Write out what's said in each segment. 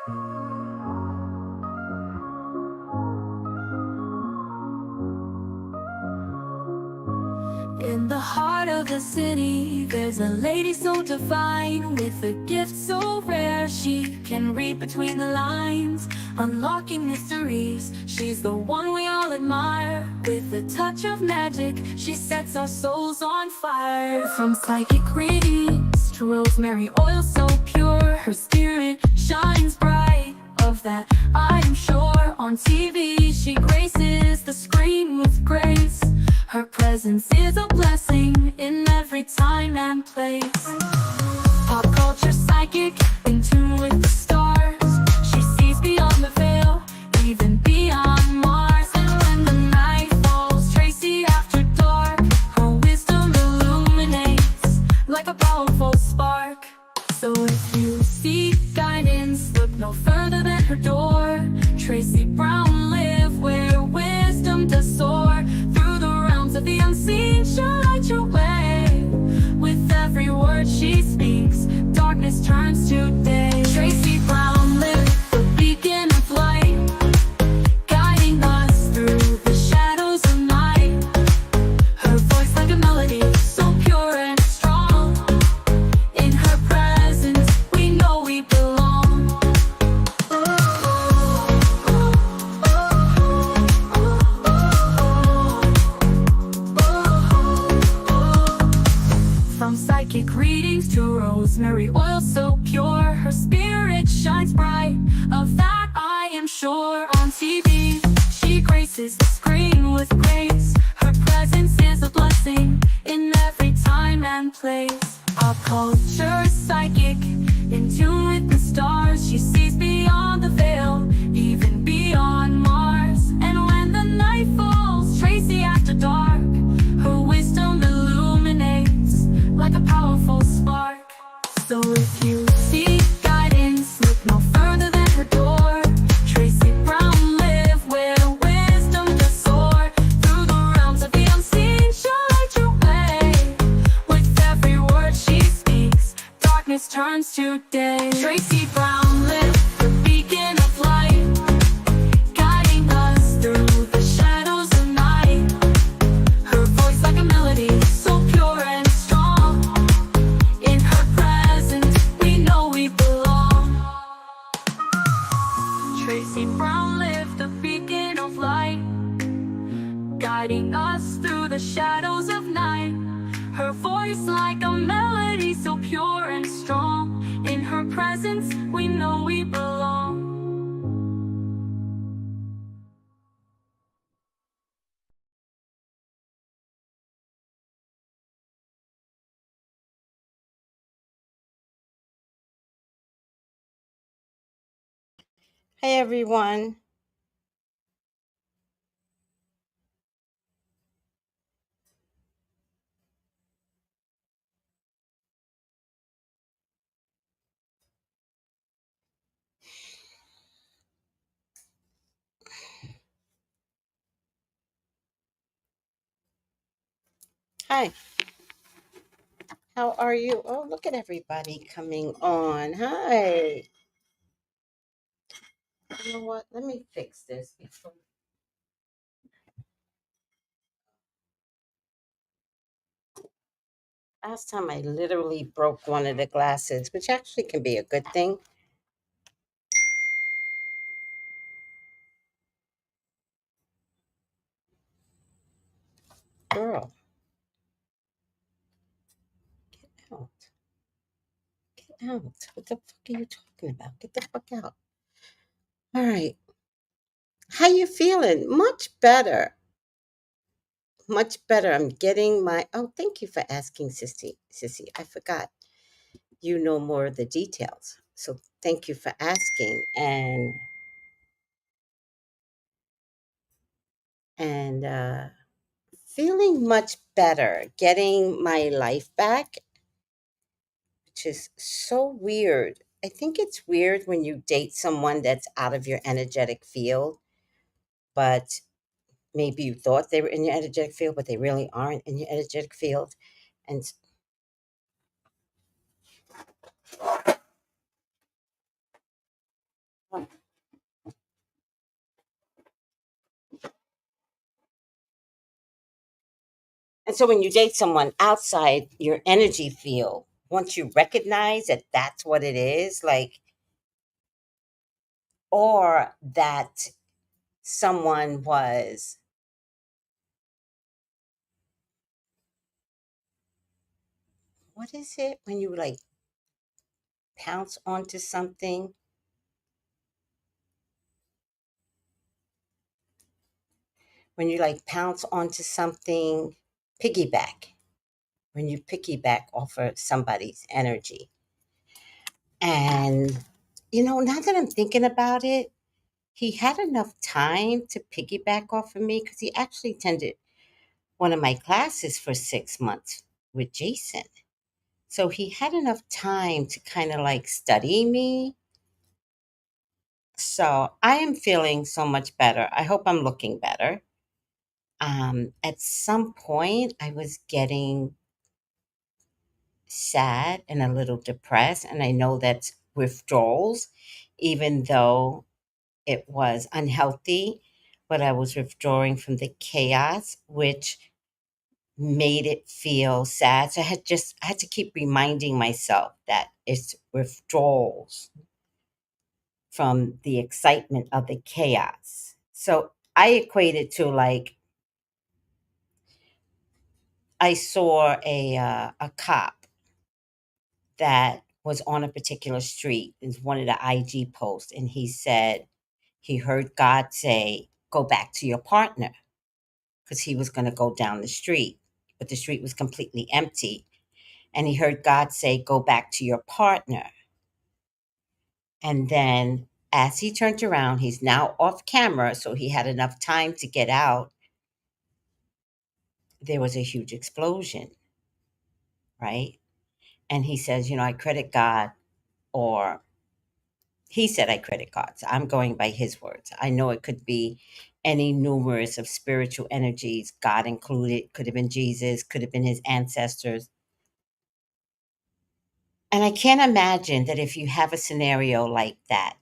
In the heart of the city, there's a lady so divine, with a gift so rare she can read between the lines, unlocking mysteries. She's the one we all admire. With a touch of magic, she sets our souls on fire. From psychic readings to rosemary oil so pure, her spirit shines bright. Of that I am sure. On TV she graces the screen with grace. Her presence is a blessing in every time and place. Pop culture psychic, in tune with the stars. She sees beyond the veil, even beyond Mars. And when the night falls, Tracy after dark, her wisdom illuminates like a powerful spark. So if you seek guidance, look no further than her door. Tracy Brown live where wisdom does soar. Through the realms of the unseen, she'll light your way. With every word she speaks, darkness turns to day. Tracy Brown live, the beacon of light, guiding us through the shadows of night. Her voice like a melody, so pure and strong. In her presence, we know we belong. From psychic readings to rosemary oil so pure, her spirit shines bright. Of that I am sure. On TV, she graces the screen with grace. Her presence is a blessing in every time and place. Pop culture psychic, in tune with the stars. She sees beyond the veil, even beyond Mars. And when the night falls, Tracy after dark, her wisdom illuminates like a powerful spark. So if you seek guidance, look no further than her door. Tracy Brown live where wisdom does soar. Through the realms of the unseen, she'll light your way. With every word she speaks, darkness turns to day. Tracy Brown live, the beacon of light, guiding us through the shadows of night. Her voice like a melody, so pure and strong. In her presence, we know we belong. Tracy Brown lived the beacon of light, guiding us through the shadows of night. Her voice like a melody, so pure and strong. In her presence, we know we belong. Hey everyone. Hi. How are you? Oh, look at everybody coming on. Hi. You know what? Let me fix this before. Last time I literally broke one of the glasses, which actually can be a good thing. Girl, get out. Get out. What the fuck are you talking about? Get the fuck out. All right. How you feeling? Much better. Much better. I'm getting my thank you for asking, Sissy. I forgot. You know more of the details. So thank you for asking. And feeling much better, getting my life back, which is so weird. I think it's weird when you date someone that's out of your energetic field, but maybe you thought they were in your energetic field, but they really aren't in your energetic field. And And so when you date someone outside your energy field, once you recognize that that's what it is, like, or that someone was, what is it when you like pounce onto something? When you like pounce onto something, piggyback. When you piggyback off of somebody's energy. And, now that I'm thinking about it, he had enough time to piggyback off of me because he actually attended one of my classes for 6 months with Jason. So he had enough time to kind of like study me. So I am feeling so much better. I hope I'm looking better. At some point, I was getting sad and a little depressed, and I know that's withdrawals, even though it was unhealthy, but I was withdrawing from the chaos, which made it feel sad. So I had to keep reminding myself that it's withdrawals from the excitement of the chaos. So I equate it to like I saw a cop that was on a particular street. Is one of the IG posts, and he said he heard God say, "Go back to your partner," because he was going to go down the street, but the street was completely empty. And he heard God say, "Go back to your partner." And then as he turned around, he's now off camera, so he had enough time to get out. There was a huge explosion, right? And he says, I credit God, or he said, I credit God. So I'm going by his words. I know it could be any numerous of spiritual energies, God included, could have been Jesus, could have been his ancestors. And I can't imagine that if you have a scenario like that,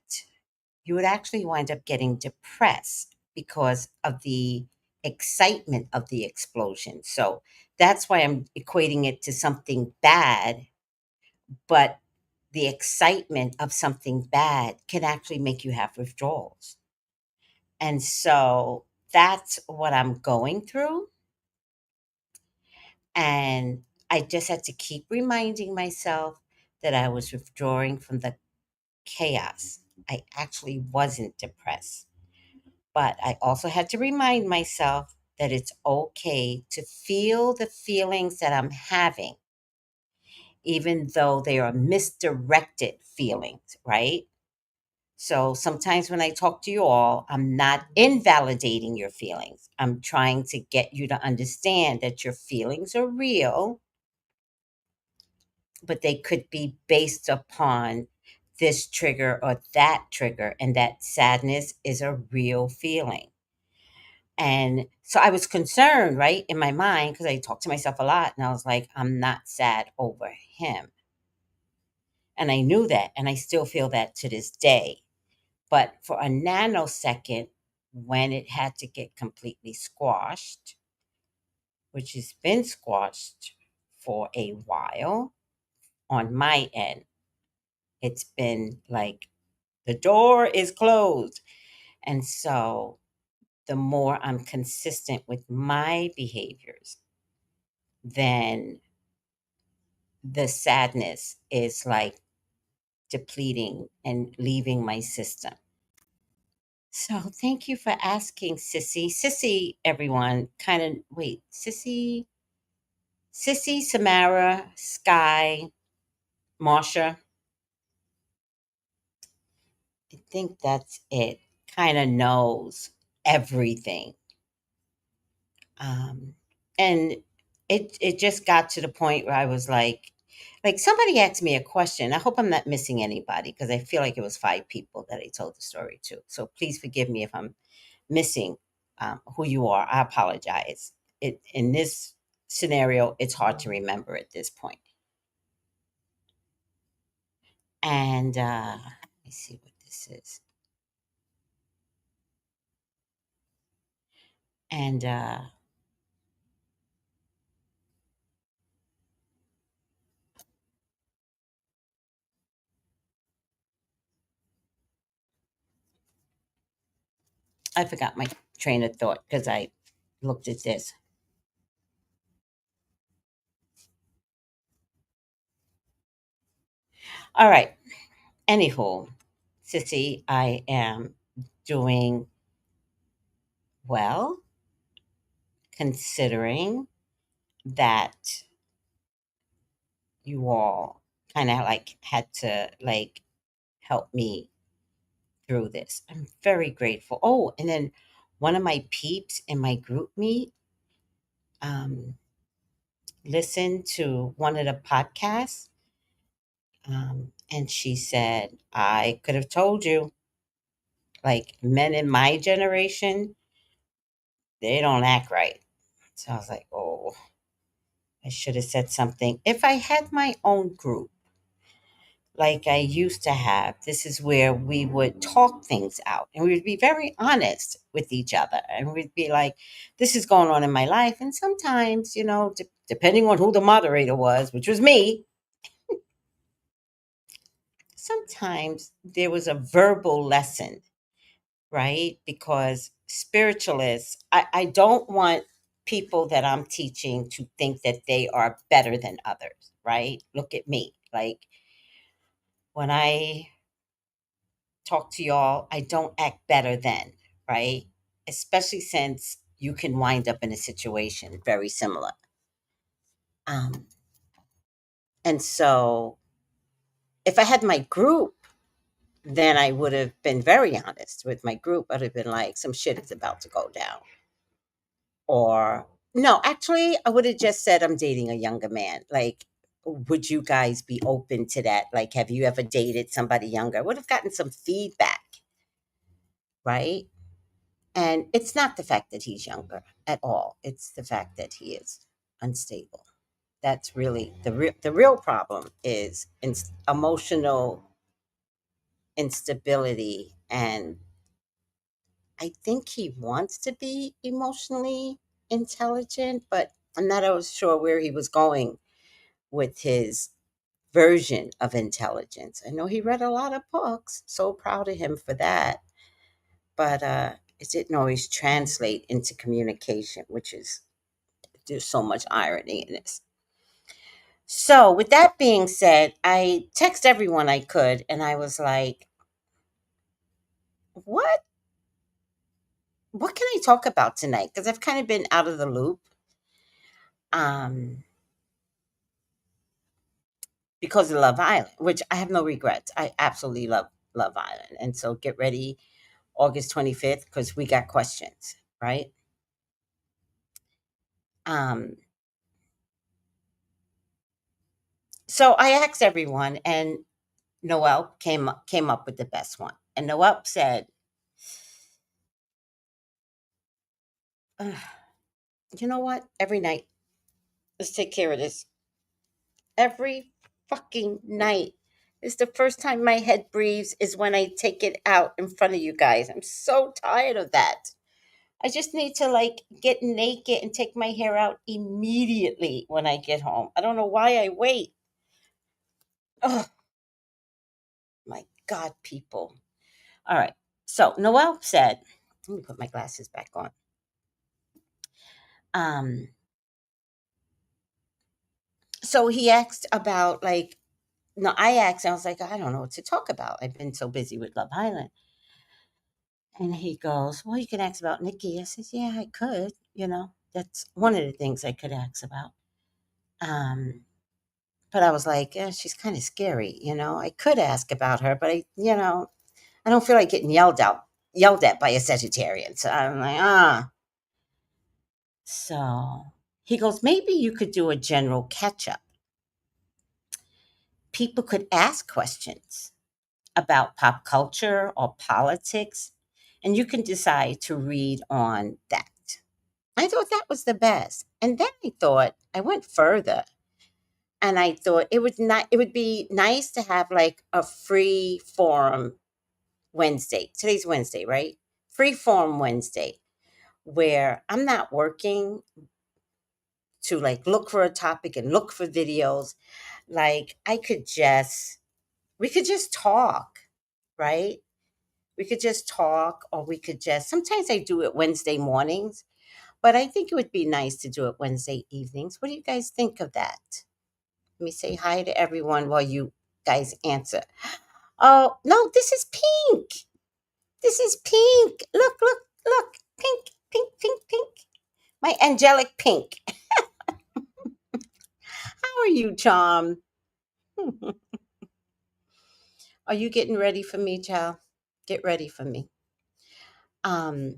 you would actually wind up getting depressed because of the excitement of the explosion. So that's why I'm equating it to something bad, but the excitement of something bad can actually make you have withdrawals. And so that's what I'm going through. And I just had to keep reminding myself that I was withdrawing from the chaos. I actually wasn't depressed. But I also had to remind myself that it's okay to feel the feelings that I'm having, even though they are misdirected feelings, right? So sometimes when I talk to you all, I'm not invalidating your feelings. I'm trying to get you to understand that your feelings are real, but they could be based upon this trigger or that trigger, and that sadness is a real feeling. And so I was concerned, right, in my mind, because I talked to myself a lot, and I was like, I'm not sad over him. And I knew that, and I still feel that to this day. But for a nanosecond, when it had to get completely squashed, which has been squashed for a while on my end, it's been like the door is closed. And so the more I'm consistent with my behaviors, then the sadness is like depleting and leaving my system. So thank you for asking, Sissy. Sissy, everyone, kind of wait, Sissy, Samara, Sky, Marsha. I think that's it. Kind of knows everything. Um, and it just got to the point where I was like somebody asked me a question. I hope I'm not missing anybody because I feel like it was 5 people that I told the story to. So please forgive me if I'm missing who you are. I apologize. It in this scenario, it's hard to remember at this point. And let me see what this is. And I forgot my train of thought because I looked at this. All right. Anywho, Sissy, I am doing well, considering that you all kind of like had to like help me through this. I'm very grateful. Oh, and then one of my peeps in my group meet um, listened to one of the podcasts, and she said, I could have told you, like men in my generation, they don't act right. So I was like, oh, I should have said something. If I had my own group, like I used to have, this is where we would talk things out and we would be very honest with each other. And we'd be like, this is going on in my life. And sometimes, depending on who the moderator was, which was me, sometimes there was a verbal lesson, right? Because spiritualists, I don't want people that I'm teaching to think that they are better than others, right? Look at me. Like when I talk to y'all, I don't act better than, right? Especially since you can wind up in a situation very similar. Um, and so if I had my group, then I would have been very honest with my group. I'd have been like, some shit is about to go down. Or, no, actually, I would have just said, I'm dating a younger man. Like, would you guys be open to that? Like, have you ever dated somebody younger? I would have gotten some feedback, right? And it's not the fact that he's younger at all. It's the fact that he is unstable. That's really the real problem is emotional instability. And I think he wants to be emotionally intelligent, but I'm not always sure where he was going with his version of intelligence. I know he read a lot of books. So proud of him for that. But it didn't always translate into communication, which is, there's so much irony in this. So, with that being said, I text everyone I could, and I was like, "What? What can I talk about tonight?" Because I've kind of been out of the loop. Um, because of Love Island, which I have no regrets. I absolutely love Love Island, and so get ready, August 25th, because we got questions, right? Um, so I asked everyone, and Noel came up with the best one, and Noel said, "Ugh, you know what? Every night, let's take care of this. Every fucking night. It's the first time my head breathes is when I take it out in front of you guys. I'm so tired of that. I just need to like get naked and take my hair out immediately when I get home. I don't know why I wait. Oh my God, people. All right. So Noel said, let me put my glasses back on. Um, so he asked about like, no, I asked, I was like, I don't know what to talk about. I've been so busy with Love Island. And he goes, well, you can ask about Nikki. I says, yeah, I could, that's one of the things I could ask about. Um, but I was like, yeah, she's kind of scary, I could ask about her, but I don't feel like getting yelled at by a Sagittarian. So I'm like, ah. So he goes, maybe you could do a general catch up. People could ask questions about pop culture or politics, and you can decide to read on that. I thought that was the best. And then I went further, and I thought it would be nice to have like a free form Wednesday. Today's Wednesday, right? Free form Wednesday where I'm not working to like look for a topic and look for videos. Like we could just talk, right? We could just talk, or we could just, sometimes I do it Wednesday mornings, but I think it would be nice to do it Wednesday evenings. What do you guys think of that? Let me say hi to everyone while you guys answer. Oh, no, this is pink. This is pink. Look, look, look. Pink, pink, pink, pink. My angelic pink. How are you, Charm? Are you getting ready for me, child? Get ready for me. Um,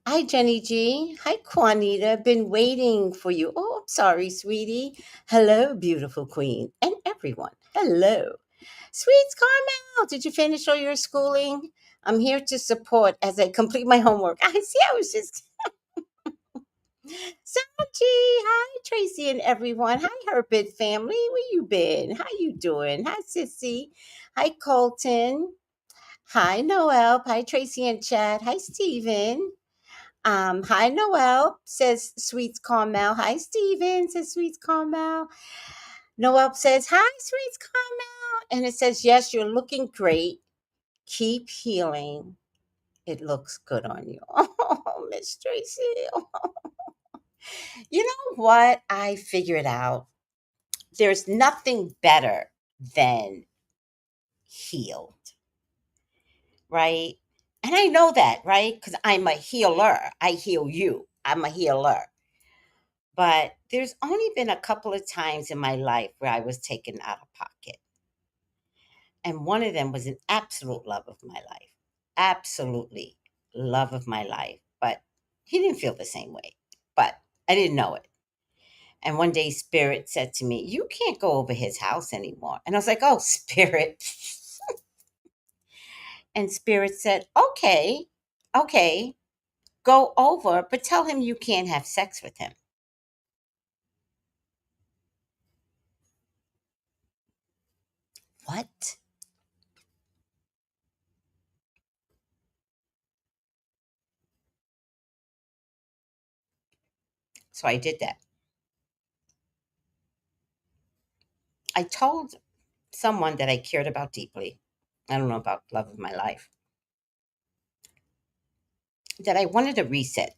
Hi, Jenny G. Hi, Juanita. Been waiting for you. Oh, I'm sorry, sweetie. Hello, beautiful queen. And everyone. Hello. Sweets Carmel, did you finish all your schooling? I'm here to support as I complete my homework. I see, I was just. Sanchi, hi, Tracy and everyone. Hi, Herbert family. Where you been? How you doing? Hi, Sissy. Hi, Colton. Hi, Noel. Hi, Tracy and Chad. Hi, Steven. Hi, Noel, says Sweets Carmel. Hi, Steven, says Sweets Carmel. Noel says, hi, Sweets Carmel. And it says, yes, you're looking great. Keep healing. It looks good on you. Oh, Miss Tracy. You know what? I figured out there's nothing better than healed, right? And I know that, right? Because I'm a healer. I heal you. I'm a healer. But there's only been a couple of times in my life where I was taken out of pocket. And one of them was an absolute love of my life. Absolutely love of my life. But he didn't feel the same way. But I didn't know it. And one day, Spirit said to me, you can't go over his house anymore. And I was like, oh, Spirit. And Spirit said, okay, okay, go over, but tell him you can't have sex with him. What? So I did that. I told someone that I cared about deeply, I don't know about love of my life, that I wanted a reset,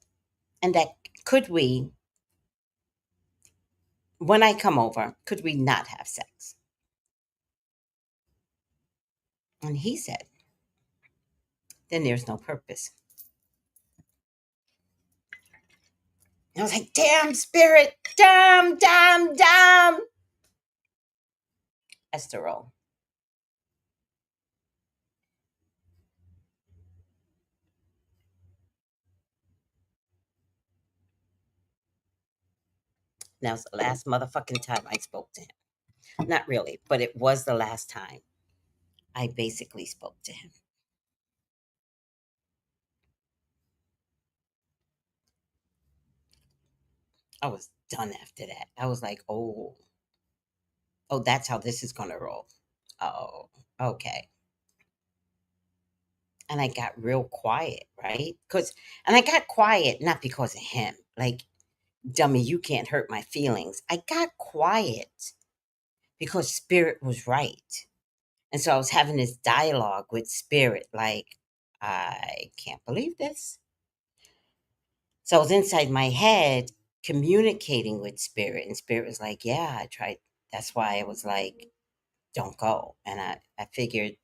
and that could we, when I come over, could we not have sex? And he said, then there's no purpose. And I was like, damn, Spirit, damn, damn, damn. Esther roll. Now it's the last motherfucking time I spoke to him. Not really, but it was the last time I basically spoke to him. I was done after that. I was like, oh, that's how this is gonna roll. Oh, okay. And I got real quiet, right? And I got quiet not because of him. Like, dummy, you can't hurt my feelings. I got quiet because Spirit was right. And so I was having this dialogue with Spirit, like, I can't believe this. So I was inside my head communicating with Spirit, and Spirit was like, yeah, I tried. That's why I was like, don't go. And I figured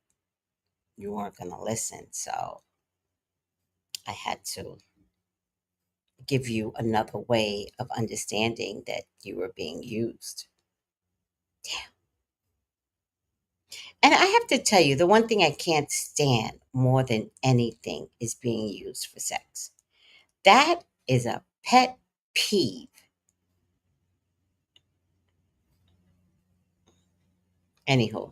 you weren't going to listen. So I had to give you another way of understanding that you were being used. Yeah. And I have to tell you, the one thing I can't stand more than anything is being used for sex. That is a pet peeve. Anywho,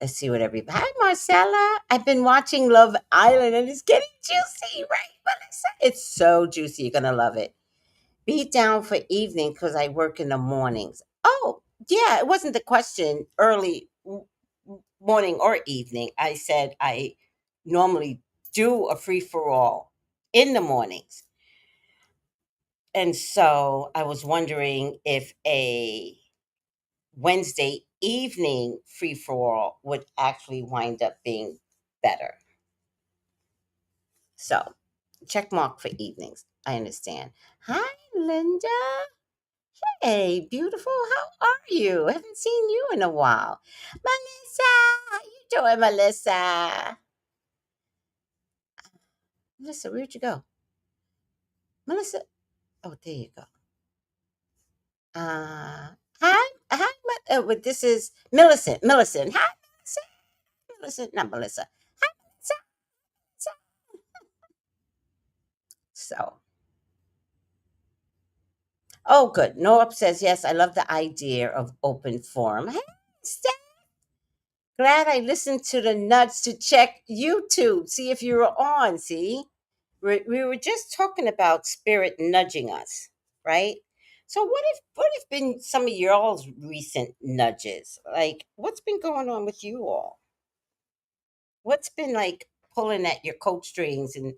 let's see what everybody. Hi, Marcella. I've been watching Love Island and it's getting juicy, right, Melissa? It's so juicy. You're going to love it. Be down for evening because I work in the mornings. Oh, yeah, it wasn't the question early morning or evening. I said I normally do a free for all in the mornings. And so I was wondering if a Wednesday evening free for all would actually wind up being better. So, check mark for evenings. I understand. Hi, Linda. Hey, beautiful. How are you? Haven't seen you in a while. Melissa, how you doing, Melissa? Melissa, where'd you go? Melissa. Oh, there you go. This is Millicent. Millicent. Hi, Millicent. Millicent, not Melissa. Hi, Melissa. So, oh, good. Norb says, yes, I love the idea of open forum. Hey, Steph, glad I listened to the nuts to check YouTube, see if you were on. See, we were just talking about spirit nudging us, right? So, what have been some of y'all's recent nudges? Like, what's been going on with you all? What's been like pulling at your coat strings and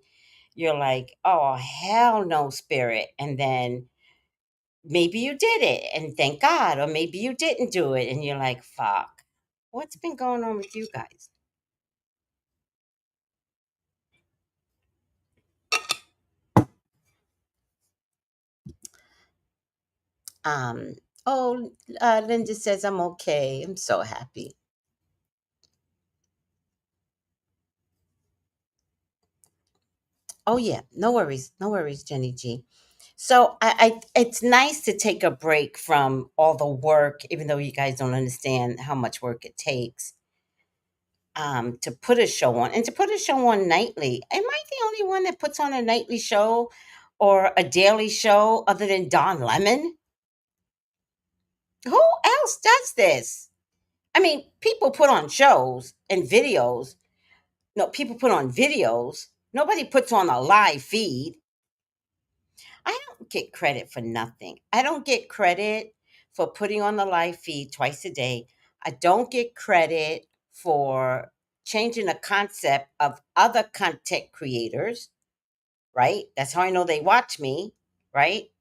you're like, oh, hell no, spirit. And then maybe you did it and thank God, or maybe you didn't do it and you're like, fuck. What's been going on with you guys? Um, oh, Linda says, I'm okay. I'm so happy. Oh, yeah. No worries. No worries, Jenny G. So it's nice to take a break from all the work, even though you guys don't understand how much work it takes to put a show on and to put a show on nightly. Am I the only one that puts on a nightly show or a daily show other than Don Lemon? Who else does this? I mean, people put on shows and videos. No, people put on videos. Nobody puts on a live feed. I don't get credit for nothing. I don't get credit for putting on the live feed twice a day. I don't get credit for changing the concept of other content creators, right? That's how I know they watch me, right?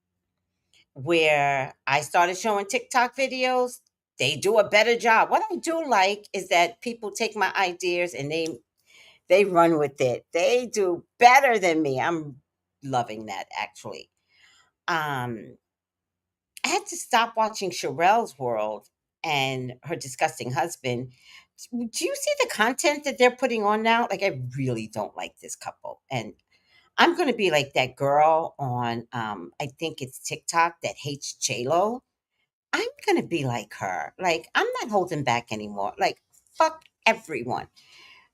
Where I started showing TikTok videos, they do a better job. What I do like is that people take my ideas and they run with it. They do better than me. I'm loving that actually. Um I had to stop watching Sherelle's World and her disgusting husband. Do you see the content that they're putting on now? Like, I really don't like this couple. And I'm going to be like that girl on, I think it's TikTok that hates J-Lo. I'm going to be like her. Like, I'm not holding back anymore. Like, fuck everyone.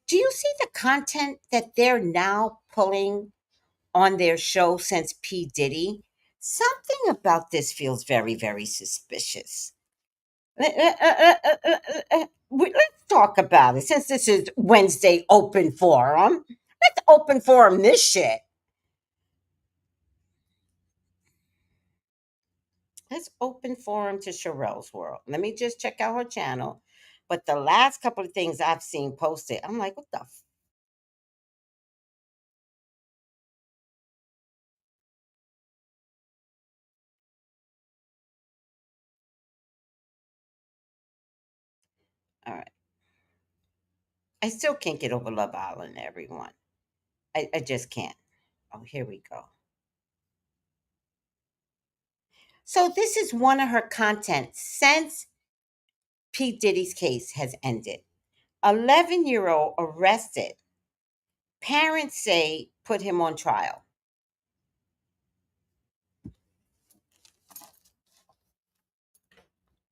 Do you see the content that they're now pulling on their show since P. Diddy? Something about this feels very, very suspicious. Let's talk about it since this is Wednesday open forum. Let's open forum this shit. Let's open forum to Sherelle's World. Let me just check out her channel. But the last couple of things I've seen posted, I'm like, what the all right. I still can't get over Love Island, everyone. I just can't. Oh, here we go. So this is one of her content since P. Diddy's case has ended. 11-year-old arrested. Parents say put him on trial.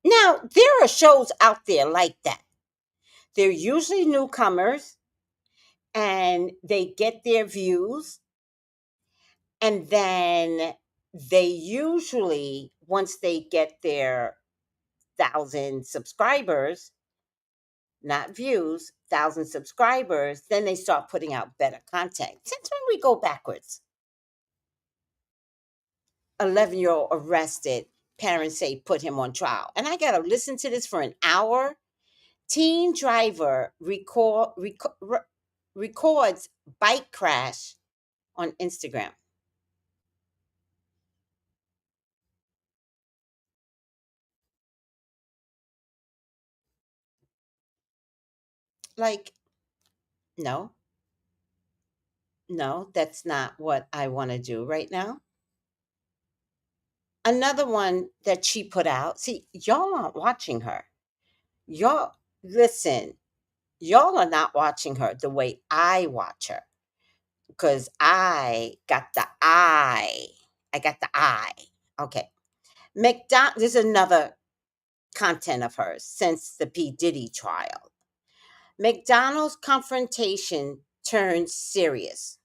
Now, there are shows out there like that. They're usually newcomers and they get their views. And then they usually, once they get their 1,000 subscribers, not views, 1,000 subscribers, then they start putting out better content. Since when we go backwards? 11-year-old arrested. Parents say put him on trial. And I got to listen to this for an hour. Teen driver records bike crash on Instagram. Like, no, no, that's not what I want to do right now. Another one that she put out. See, y'all aren't watching her. Y'all, listen, y'all are not watching her the way I watch her because I got the eye. I got the eye. Okay. There's another content of hers since the P. Diddy trial. McDonald's confrontation turns serious.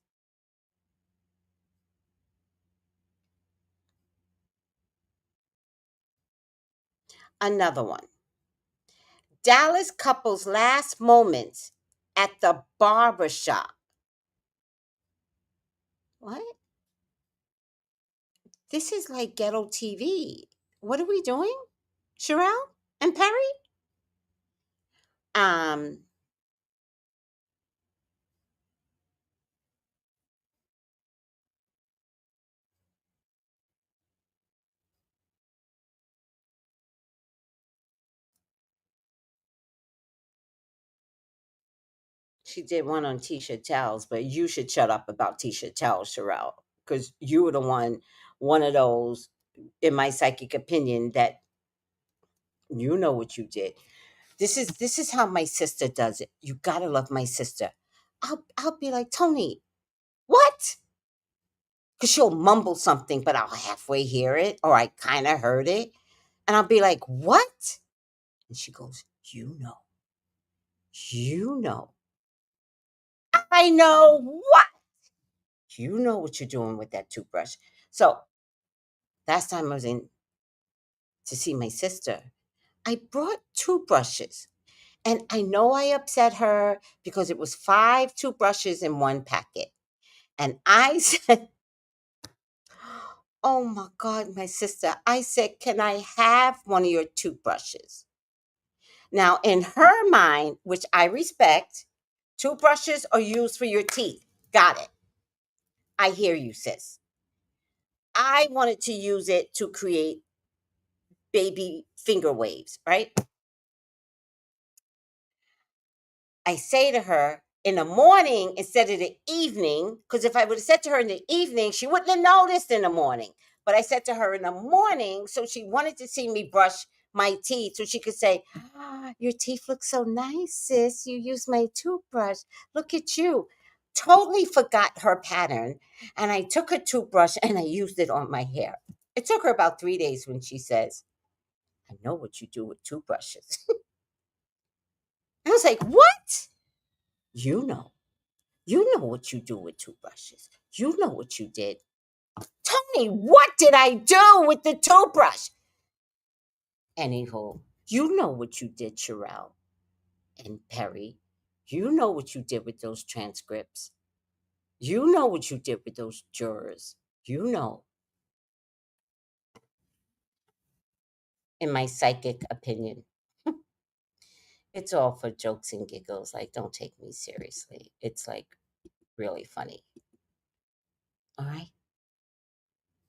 Another one. Dallas couple's last moments at the barber shop. What? This is like ghetto TV. What are we doing? Sherelle and Perry? Um, she did one on Tisha Tells, but you should shut up about Tisha Tells, Sherelle, because you were the one of those, in my psychic opinion, that you know what you did. This is how my sister does it. You gotta love my sister. I'll be like, Tony, what? Because she'll mumble something, but I'll halfway hear it, or I kind of heard it. And I'll be like, what? And she goes, you know, you know. I know what? You know what you're doing with that toothbrush. So last time I was in to see my sister, I brought toothbrushes. And I know I upset her because it was 5 toothbrushes in one packet. And I said, oh my God, my sister, I said, can I have one of your toothbrushes? Now, in her mind, which I respect, toothbrushes are used for your teeth. Got it. I hear you, sis. I wanted to use it to create baby finger waves, right? I say to her in the morning instead of the evening, because if I would have said to her in the evening, she wouldn't have noticed in the morning. But I said to her in the morning, so she wanted to see me brush my teeth so she could say, your teeth look so nice, sis. You use my toothbrush. Look at you. Totally forgot her pattern. And I took her toothbrush and I used it on my hair. It took her about 3 days when she says, I know what you do with toothbrushes. I was like, what? You know. You know what you do with toothbrushes. You know what you did. Tony, what did I do with the toothbrush? Anywho, you know what you did, Sherelle and Perry. You know what you did with those transcripts. You know what you did with those jurors. You know, in my psychic opinion. It's all for jokes and giggles. Like, don't take me seriously. It's like really funny. All right,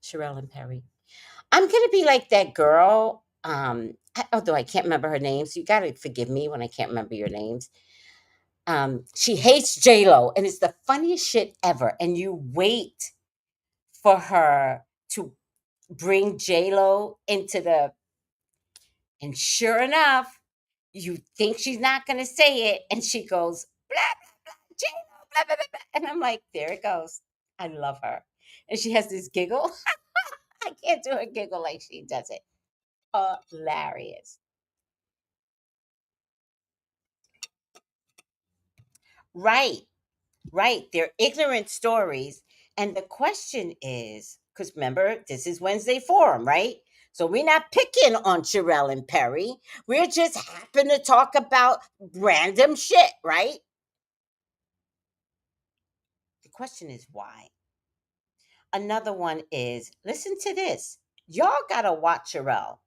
Sherelle and Perry. I'm gonna be like that girl. Although I can't remember her name, so you gotta forgive me when I can't remember your names. She hates J Lo, and it's the funniest shit ever. And you wait for her to bring J Lo into the, and sure enough, you think she's not gonna say it, and she goes blah blah blah J Lo blah blah blah, blah. And I'm like, there it goes. I love her, and she has this giggle. I can't do a giggle like she does it. Hilarious. Right, right. They're ignorant stories. And the question is, because remember, this is Wednesday Forum, right? So we're not picking on Sherelle and Perry. We're just happen to talk about random shit, right? The question is why. Another one is, listen to this. Y'all gotta watch Sherelle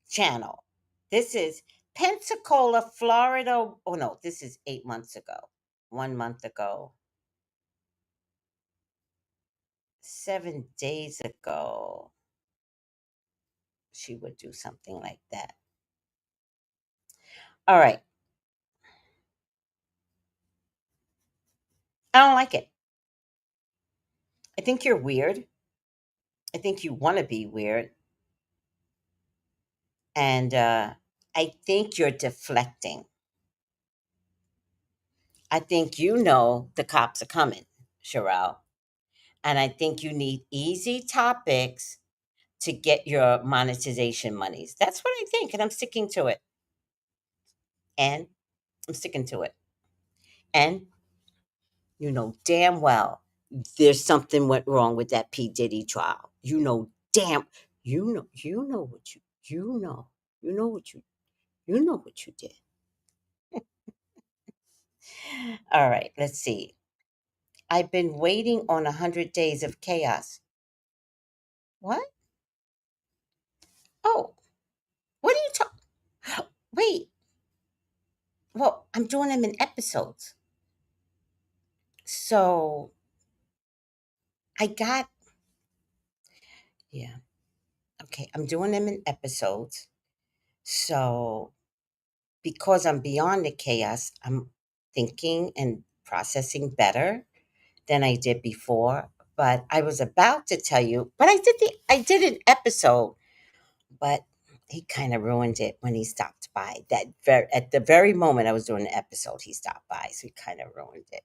channel. This is Pensacola, Florida. Oh no, this is 8 months ago. 1 month ago, 7 days ago, she would do something like that. All right. I don't like it. I think you're weird. I think you want to be weird. And I think you're deflecting. I think you know the cops are coming, Sherelle. And I think you need easy topics to get your monetization monies. That's what I think. And I'm sticking to it. And I'm sticking to it. And you know damn well there's something went wrong with that P. Diddy trial. You know damn you know what you know. You know what you did. All right, let's see. I've been waiting on 100 days of chaos. What? Oh, what are you talking? Wait. Well, I'm doing them in episodes. So I got, yeah. Okay, I'm doing them in episodes. So because I'm beyond the chaos, I'm thinking and processing better than I did before. But I was about to tell you, but I did an episode, but he kind of ruined it when he stopped by. At the very moment I was doing the episode, he stopped by, so he kind of ruined it.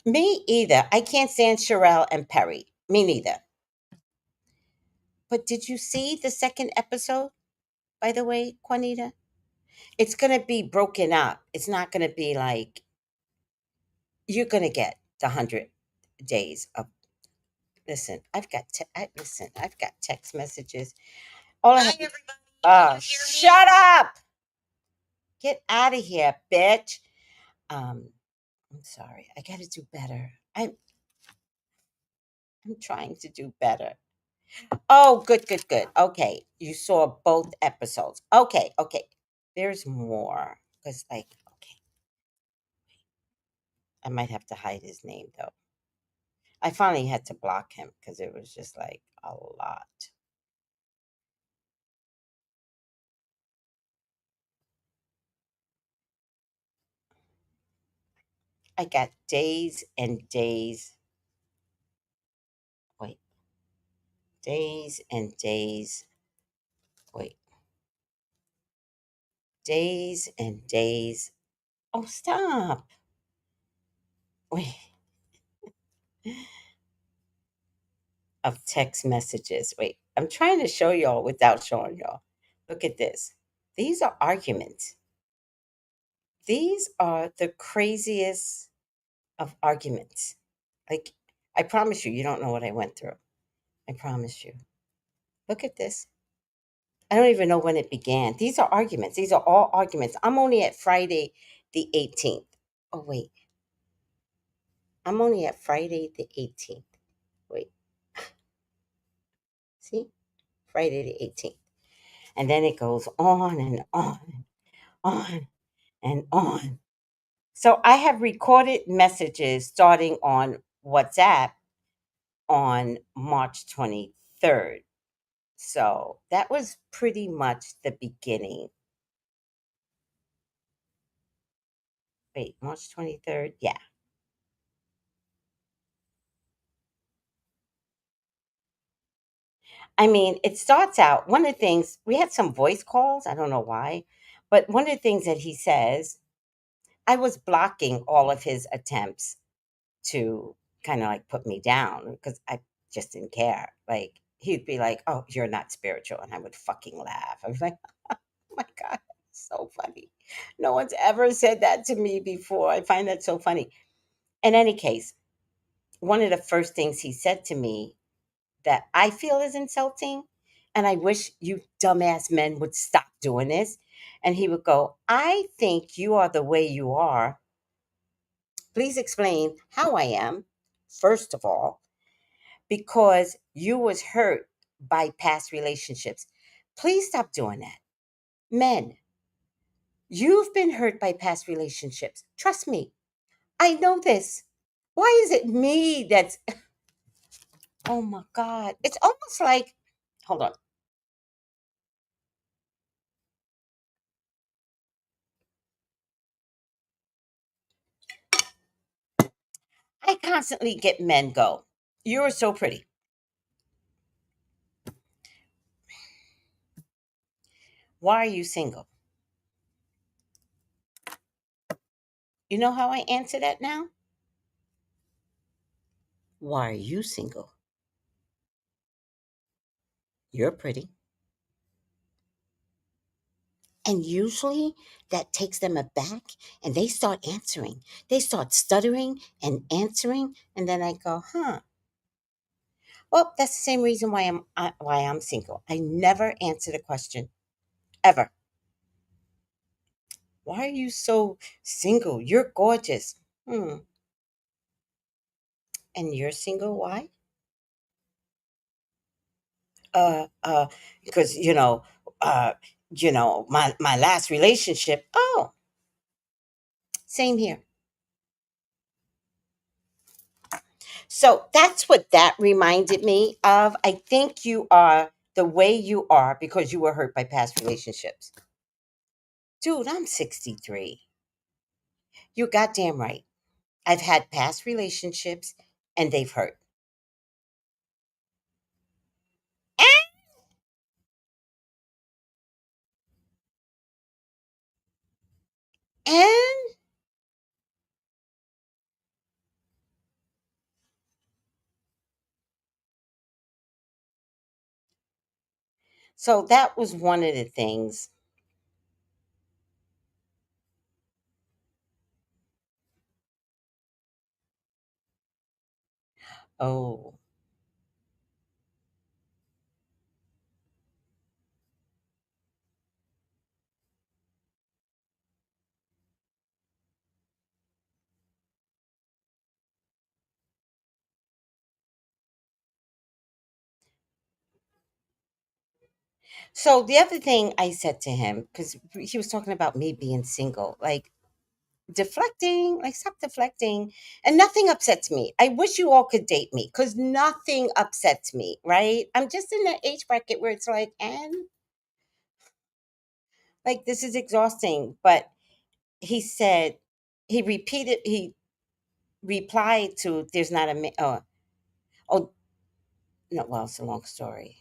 Me either. I can't stand Sherelle and Perry. Me neither. But did you see the second episode, by the way, Juanita? It's going to be broken up. It's not going to be like you're going to get the 100 days of. Listen, I've got text messages. All I have. Shut up! Get out of here, bitch. Um, I'm sorry. I got to do better. I'm trying to do better. Oh, good, good, good. Okay, you saw both episodes. Okay, okay. There's more because, like, okay, I might have to hide his name though. I finally had to block him because it was just like a lot. I got days and days. Wait, days and days. Wait, days and days. Oh, stop. Wait, of text messages. Wait, I'm trying to show y'all without showing y'all. Look at this. These are arguments. These are the craziest of arguments. Like, I promise you, you don't know what I went through. I promise you. Look at this. I don't even know when it began. These are arguments. These are all arguments. I'm only at Friday the 18th. Oh, wait. I'm only at Friday the 18th. Wait. See? Friday the 18th. And then it goes on and on and on. So I have recorded messages starting on WhatsApp on March 23rd. So that was pretty much the beginning. Wait, March 23rd? Yeah. I mean, it starts out, one of the things, we had some voice calls. I don't know why. But one of the things that he says, I was blocking all of his attempts to kind of like put me down because I just didn't care. Like, he'd be like, "Oh, you're not spiritual." And I would fucking laugh. I was like, oh my God, so funny. No one's ever said that to me before. I find that so funny. In any case, one of the first things he said to me that I feel is insulting, and I wish you dumbass men would stop doing this. And he would go, I think you are the way you are. Please explain how I am, first of all, because you was hurt by past relationships. Please stop doing that. Men, You've been hurt by past relationships. Trust me. I know this. Why is it me that's, oh my God. It's almost like, hold on. I constantly get men go. You're so pretty. Why are you single? You know how I answer that now? Why are you single? You're pretty. And usually that takes them aback and they start answering. They start stuttering and answering. And then I go, huh. Well, that's the same reason why I'm single. I never answer the question ever. Why are you so single? You're gorgeous. Hmm. And you're single? Why? Uh, uh, because uh, my last relationship. Oh, same here. So that's what that reminded me of. I think you are the way you are because you were hurt by past relationships. Dude, I'm 63. You're goddamn right. I've had past relationships and they've hurt. And so that was one of the things. Oh, so the other thing I said to him, because he was talking about me being single, like deflecting, like stop deflecting, and nothing upsets me. I wish you all could date me because nothing upsets me, right? I'm just in that age bracket where it's like, and like this is exhausting. But he said, he replied to, "There's not a oh no, well, it's a long story."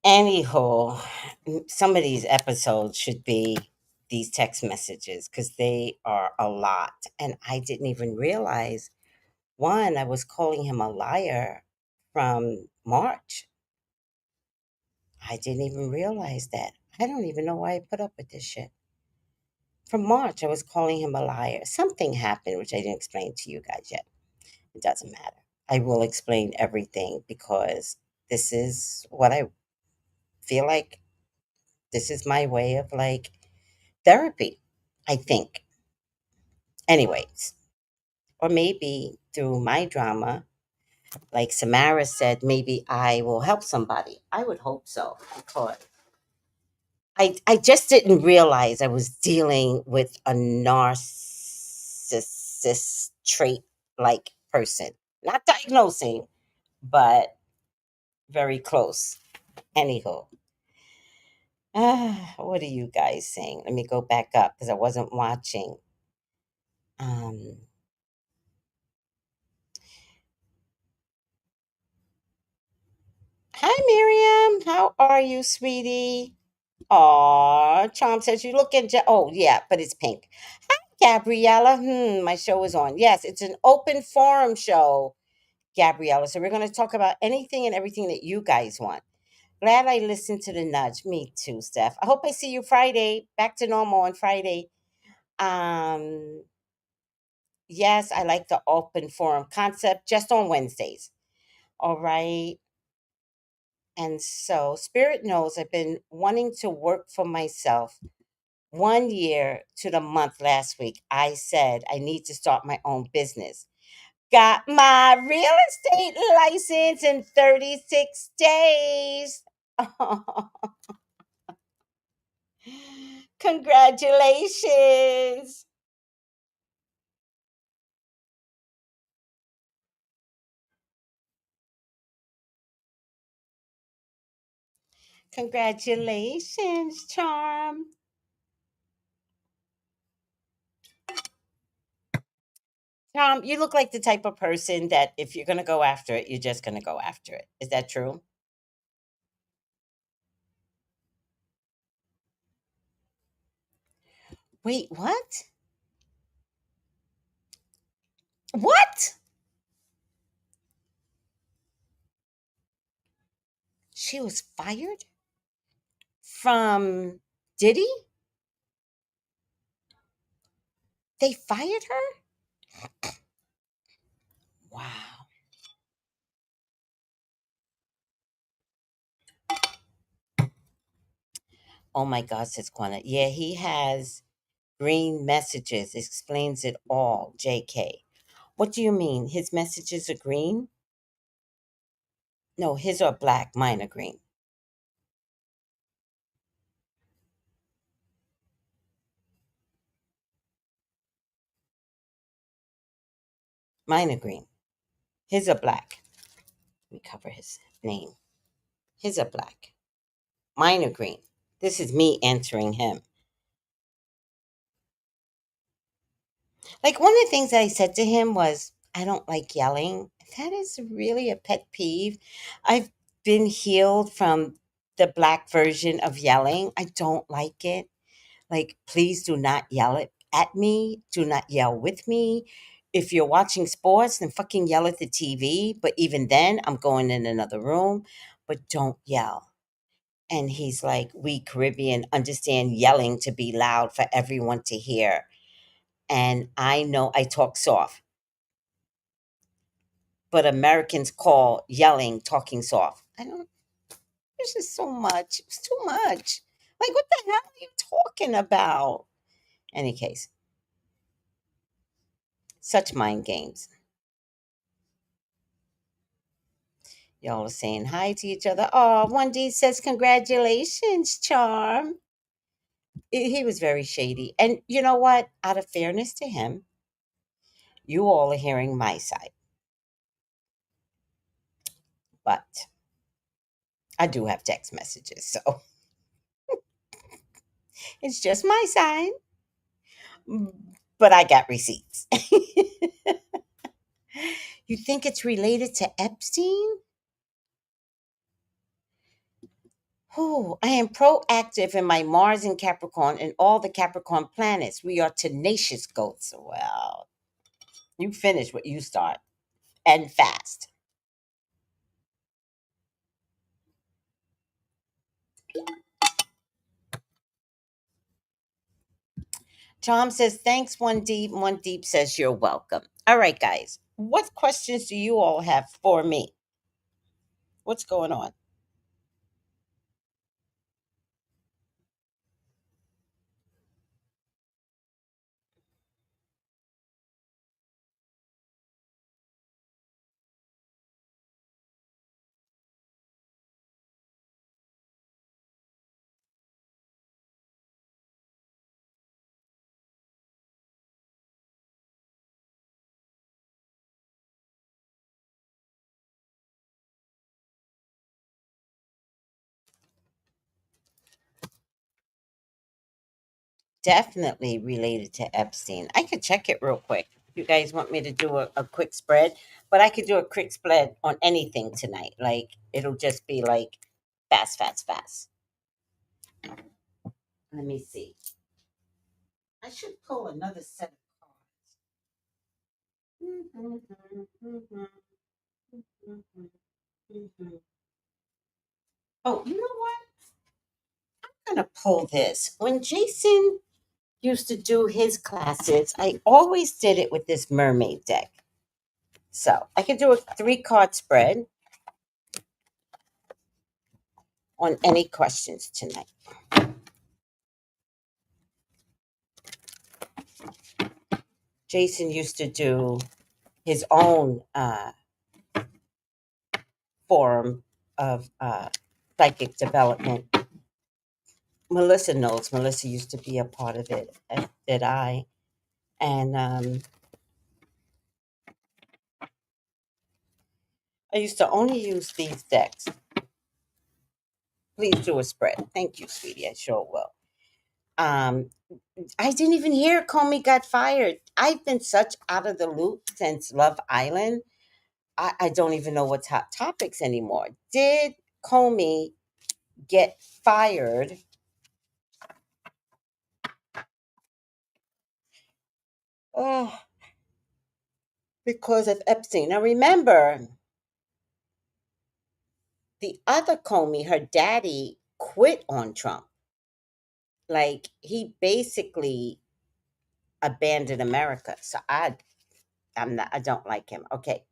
Anyhow, some of these episodes should be these text messages because they are a lot. And I didn't even realize one, I was calling him a liar from March. I didn't even realize that. I don't even know why I put up with this shit. From March, I was calling him a liar. Something happened, which I didn't explain to you guys yet. It doesn't matter. I will explain everything because this is what I feel like. This is my way of like therapy, I think. Anyways, or maybe through my drama, like Samara said, maybe I will help somebody. I would hope so because I just didn't realize I was dealing with a narcissist trait like person. Not diagnosing, but very close. Anyhow, what are you guys saying? Let me go back up because I wasn't watching. Um, Hi, Miriam. How are you, sweetie? Aw, Charm says you look oh, yeah, but it's pink. Gabriella. My show is on. Yes, it's an open forum show, Gabriella. So we're going to talk about anything and everything that you guys want. Glad I listened to the nudge. Me too, Steph. I hope I see you Friday. Back to normal on Friday. Um, yes, I like the open forum concept just on Wednesdays. All right. And so, Spirit knows I've been wanting to work for myself 1 year to the month last week. I said I need to start my own business. Got my real estate license in 36 days. Congratulations. Congratulations, Charm. Charm, you look like the type of person that if you're going to go after it, you're just going to go after it. Is that true? Wait, what? What? She was fired from Diddy? They fired her? Wow. Oh my God, says Quana. Yeah, he has green messages. Explains it all, JK. What do you mean? His messages are green? No, his are black. Mine are green. Mine are green. His are black. Let me cover his name. His are black. Mine are green. This is me answering him. Like one of the things that I said to him was, I don't like yelling. That is really a pet peeve. I've been healed from the black version of yelling. I don't like it. Like, please do not yell at me. Do not yell with me. If you're watching sports, then fucking yell at the TV. But even then, I'm going in another room. But don't yell. And he's like, we Caribbean understand yelling to be loud for everyone to hear. And I know I talk soft, but Americans call yelling talking soft. I don't, there's just so much. It's too much. Like, what the hell are you talking about? Any case, such mind games. Y'all are saying hi to each other. Oh, 1D says, congratulations, Charm. He was very shady. And you know what? Out of fairness to him, you all are hearing my side. But I do have text messages. So it's just my side. But I got receipts. You think it's related to Epstein? Oh, I am proactive in my Mars and Capricorn and all the Capricorn planets. We are tenacious goats. Well, you finish what you start and fast. Tom says, thanks, One Deep. One Deep says, you're welcome. All right, guys. What questions do you all have for me? What's going on? Definitely related to Epstein. I could check it real quick. You guys want me to do a quick spread? But I could do a quick spread on anything tonight. Like, it'll just be like fast, fast, fast. Let me see. I should pull another set of cards. Oh, you know what? I'm gonna pull this. When Jason used to do his classes, I always did it with this mermaid deck. So I could do a 3 card spread on any questions tonight. Jason used to do his own forum of psychic development. Melissa knows. Melissa used to be a part of it, as did I. And I used to only use these decks. Please do a spread. Thank you, sweetie. I sure will. Um, I didn't even hear Comey got fired. I've been such out of the loop since Love Island. I don't even know what's hot topics anymore. Did Comey get fired uh, because of Epstein? Now remember, the other Comey, her daddy, quit on Trump. Like he basically abandoned America. So I'm not. I don't like him. Okay.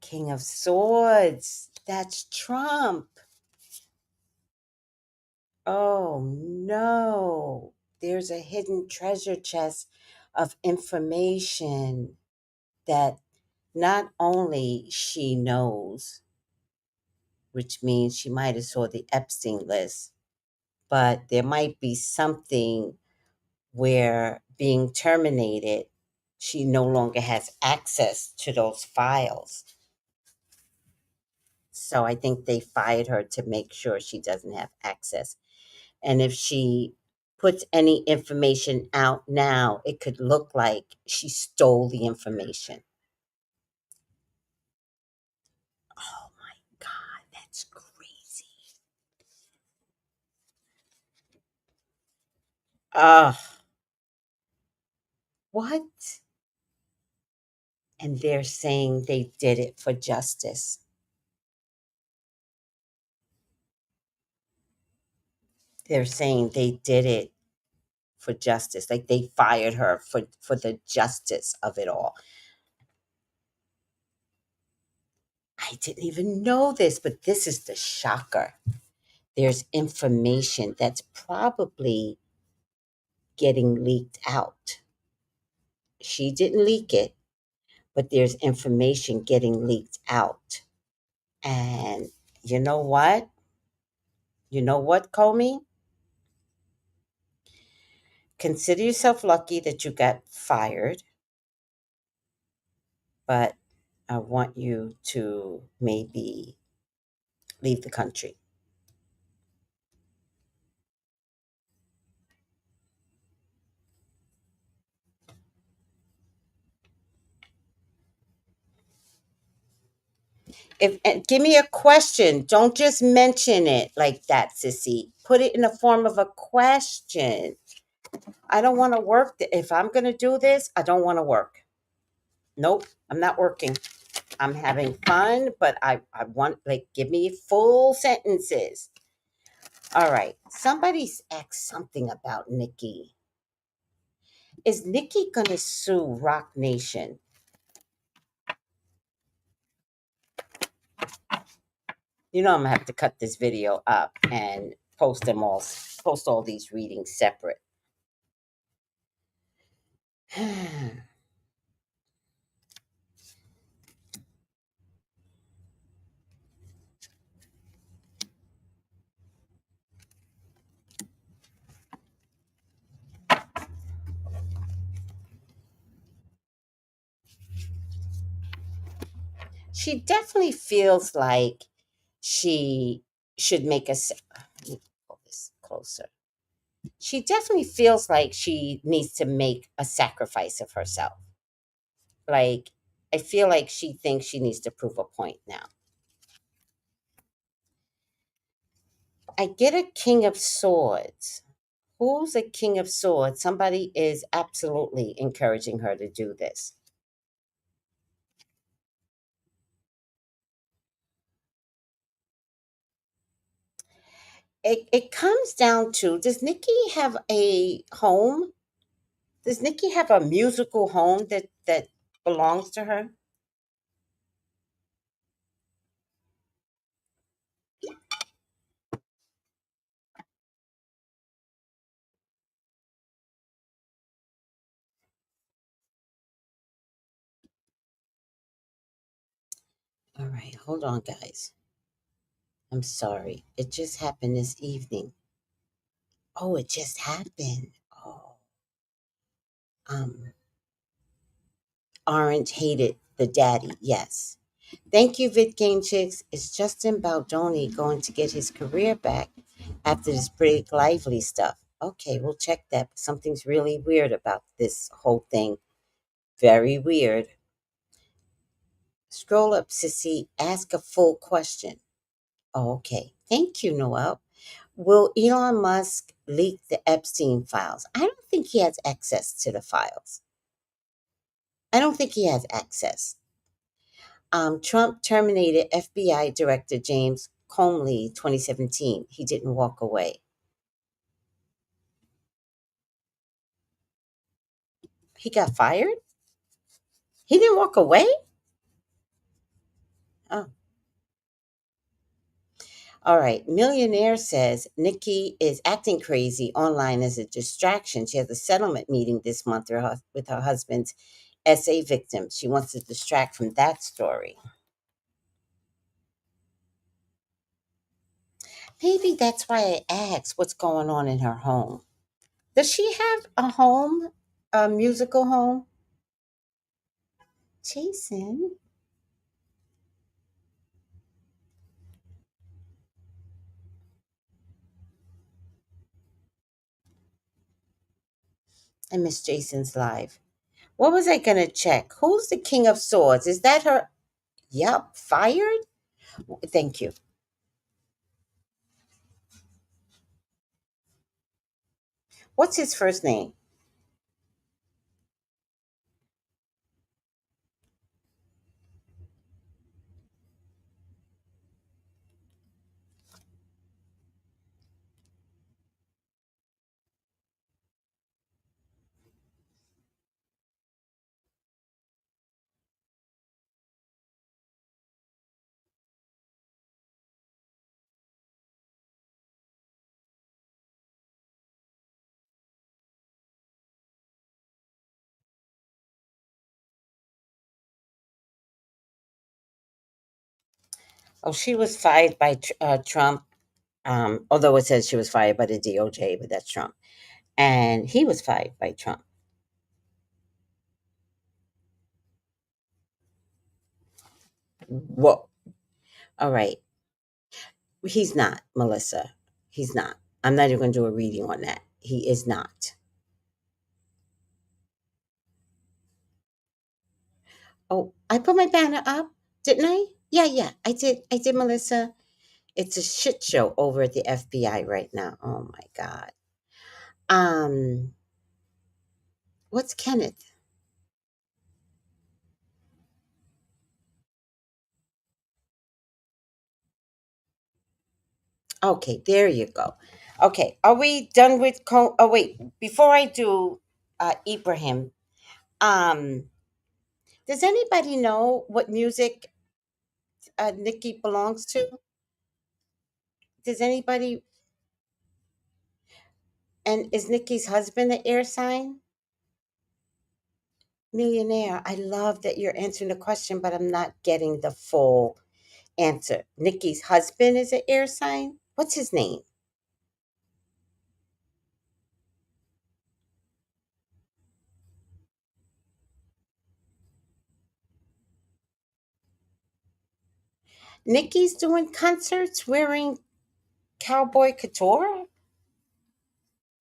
King of Swords. That's Trump. Oh no. There's a hidden treasure chest of information that not only she knows, which means she might have saw the Epstein list, but there might be something where being terminated, she no longer has access to those files. So I think they fired her to make sure she doesn't have access. And if she puts any information out now, it could look like she stole the information. Oh my God, that's crazy. Ugh. What? And they're saying they did it for justice. They're saying they did it for justice. Like they fired her for the justice of it all. I didn't even know this, but this is the shocker. There's information that's probably getting leaked out. She didn't leak it, but there's information getting leaked out. And you know what? You know what, Comey? Consider yourself lucky that you got fired, but I want you to maybe leave the country. If give me a question, don't just mention it like that, sissy. Put it in the form of a question. I don't want to work. If I'm going to do this, I don't want to work. Nope, I'm not working. I'm having fun, but I want, like, give me full sentences. All right. Somebody's asked something about Nikki. Is Nikki going to sue Rock Nation? You know I'm going to have to cut this video up and post all these readings separate. She definitely feels like she should make let me pull this closer. She definitely feels like she needs to make a sacrifice of herself. Like, I feel like she thinks she needs to prove a point now. I get a king of swords. Who's a king of swords? Somebody is absolutely encouraging her to do this. It comes down to, does Nikki have a home? Does Nikki have a musical home that belongs to her? All right, hold on, guys. I'm sorry. It just happened this evening. Oh, it just happened. Oh, um, Orange hated the daddy. Yes. Thank you, Vid Game Chicks. Is Justin Baldoni going to get his career back after this big lively stuff? Okay, we'll check that. Something's really weird about this whole thing. Very weird. Scroll up, Sissy. Ask a full question. Oh, okay. Thank you, Noel. Will Elon Musk leak the Epstein files? I don't think he has access to the files. I don't think he has access. Trump terminated FBI Director James Comey 2017. He didn't walk away. He got fired? He didn't walk away? Oh, all right. Millionaire says Nikki is acting crazy online as a distraction. She has a settlement meeting this month with her husband's SA victim. She wants to distract from that story. Maybe that's why I asked what's going on in her home. Does she have a home, a musical home? Jason. I miss Jason's live. What was I going to check? Who's the King of Swords? Is that her? Yup, fired? Thank you. What's his first name? Oh, she was fired by Trump. Although it says she was fired by the DOJ, but that's Trump. And he was fired by Trump. Whoa. All right. He's not, Melissa. He's not. I'm not even going to do a reading on that. He is not. Oh, I put my banner up, didn't I? Yeah, yeah, I did. I did, Melissa. It's a shit show over at the FBI right now. Oh my god. Um, what's Kenneth? Okay, there you go. Okay, are we done with oh wait, before I do Ibrahim, um, does anybody know what music Nikki belongs to? Does anybody, and is Nikki's husband an air sign? Millionaire. I love that you're answering the question, but I'm not getting the full answer. Nikki's husband is an air sign. What's his name? Nikki's doing concerts wearing cowboy couture?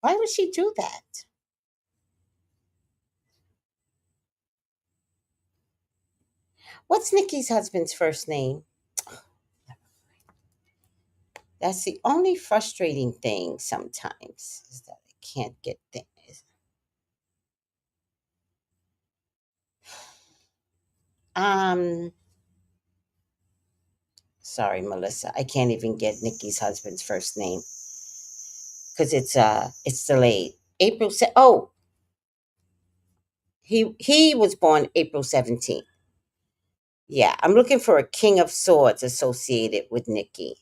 Why would she do that? What's Nikki's husband's first name? That's the only frustrating thing sometimes is that I can't get things. Um, Sorry, Melissa, I can't even get Nikki's husband's first name because it's delayed. Oh, he was born April 17th. Yeah, I'm looking for a King of Swords associated with Nikki.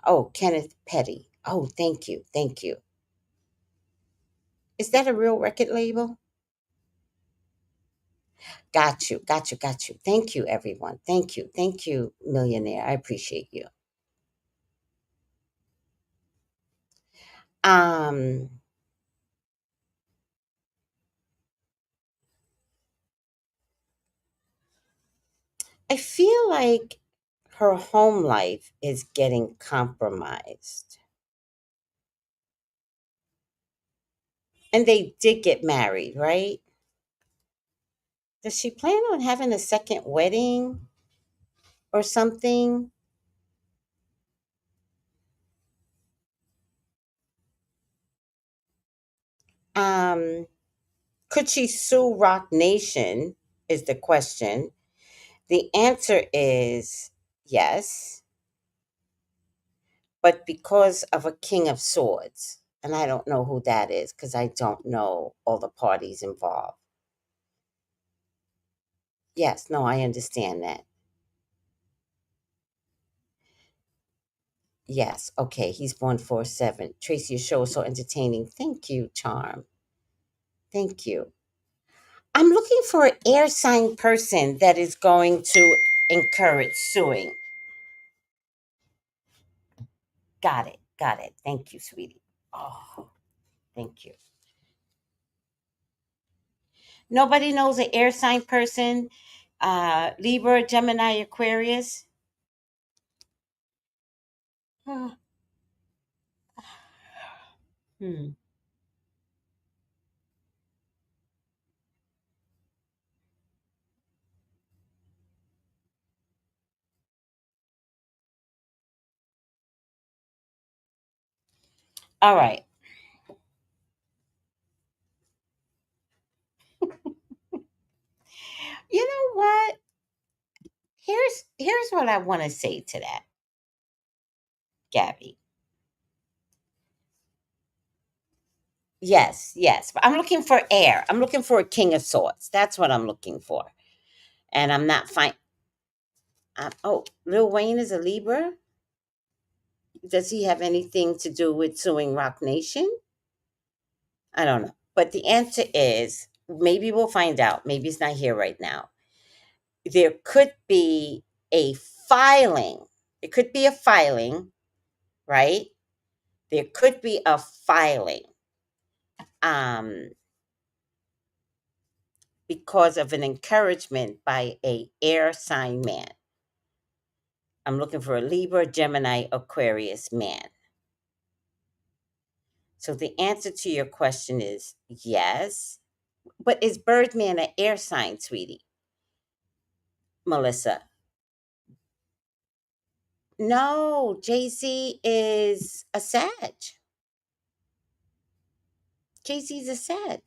Oh, Kenneth Petty. Oh, thank you, thank you. Is that a real record label? Got you, got you, got you. Thank you, everyone. Thank you, millionaire. I appreciate you. Um, I feel like her home life is getting compromised. And they did get married, right? Does she plan on having a second wedding or something? Um, could she sue Rock Nation? Is the question. The answer is yes, but because of a King of Swords. And I don't know who that is because I don't know all the parties involved. Yes, no, I understand that. Yes, okay, he's born 4/7. Tracy, your show is so entertaining. Thank you, Charm. Thank you. I'm looking for an air sign person that is going to encourage suing. Got it. Got it. Thank you, sweetie. Oh, thank you. Nobody knows an air sign person. Libra, Gemini, Aquarius. Oh, hmm. All right. You know what? Here's what I want to say to that, Gabby. Yes, yes. But I'm looking for air. I'm looking for a King of Swords. That's what I'm looking for. And I'm not fine. Oh, Lil Wayne is a Libra. Does he have anything to do with suing Rock Nation? I don't know. But the answer is maybe we'll find out. Maybe it's not here right now. There could be a filing. It could be a filing, right? There could be a filing um, because of an encouragement by a air sign man. I'm looking for a Libra, Gemini, Aquarius man. So the answer to your question is yes. But is Birdman an air sign, sweetie? Melissa? No, Jay-Z is a Sag. Jay-Z's a Sag.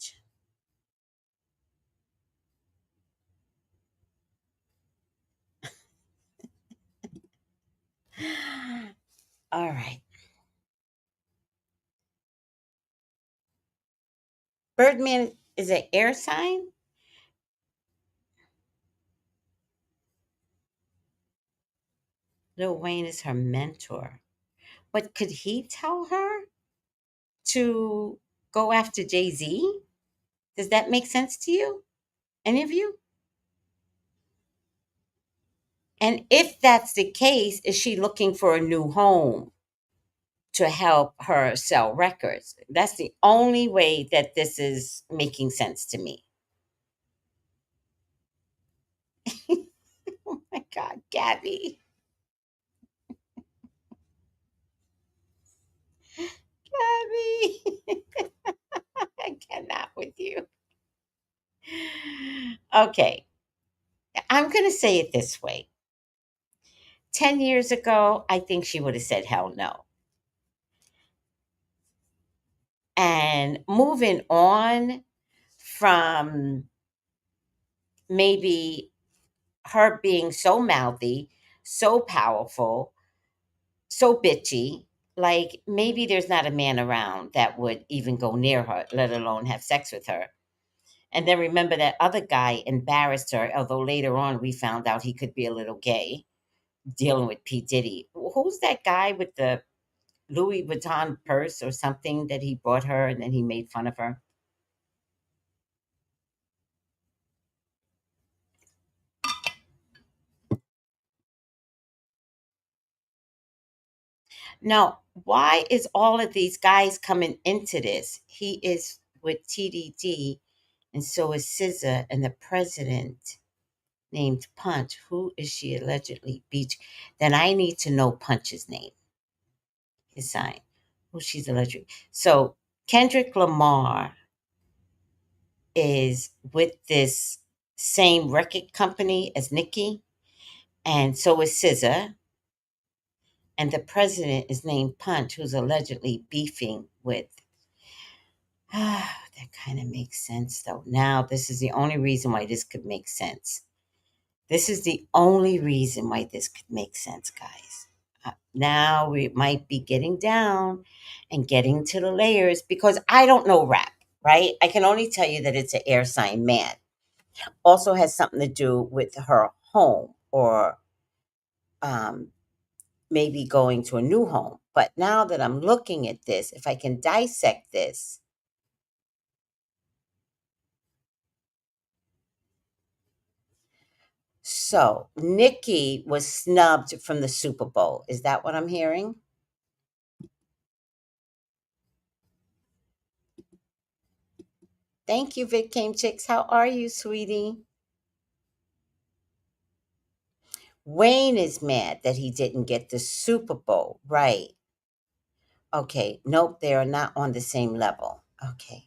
All right. Birdman is an air sign? Lil Wayne is her mentor. But could he tell her to go after Jay-Z? Does that make sense to you? Any of you? And if that's the case, is she looking for a new home to help her sell records? That's the only way that this is making sense to me. Oh my God, Gabby. Gabby. I cannot with you. Okay, I'm going to say it this way. 10 years ago, I think she would have said hell no. And moving on from maybe her being so mouthy, so powerful, so bitchy, like maybe there's not a man around that would even go near her, let alone have sex with her. And then remember that other guy embarrassed her, although later on we found out he could be a little gay, dealing with P. Diddy. Who's that guy with the Louis Vuitton purse or something that he bought her and then he made fun of her? Now, why is all of these guys coming into this? He is with TDD, and so is SZA, and the president named Punch. Who is she allegedly beat? Then I need to know Punch's name, his sign. Who she's allegedly. So Kendrick Lamar is with this same record company as Nicki, and so is SZA, and the president is named Punch, who's allegedly beefing with. That kind of makes sense, though. Now, this is the only reason why this could make sense. This is the only reason why this could make sense, guys. Now we might be getting down and getting to the layers because I don't know rap, right? I can only tell you that it's an air sign man. Also has something to do with her home or um, maybe going to a new home. But now that I'm looking at this, if I can dissect this, so Nikki was snubbed from the Super Bowl. Is that what I'm hearing? Thank you, Vic Came Chicks. How are you, sweetie? Wayne is mad that he didn't get the Super Bowl. Right. Okay. Nope, they are not on the same level. Okay.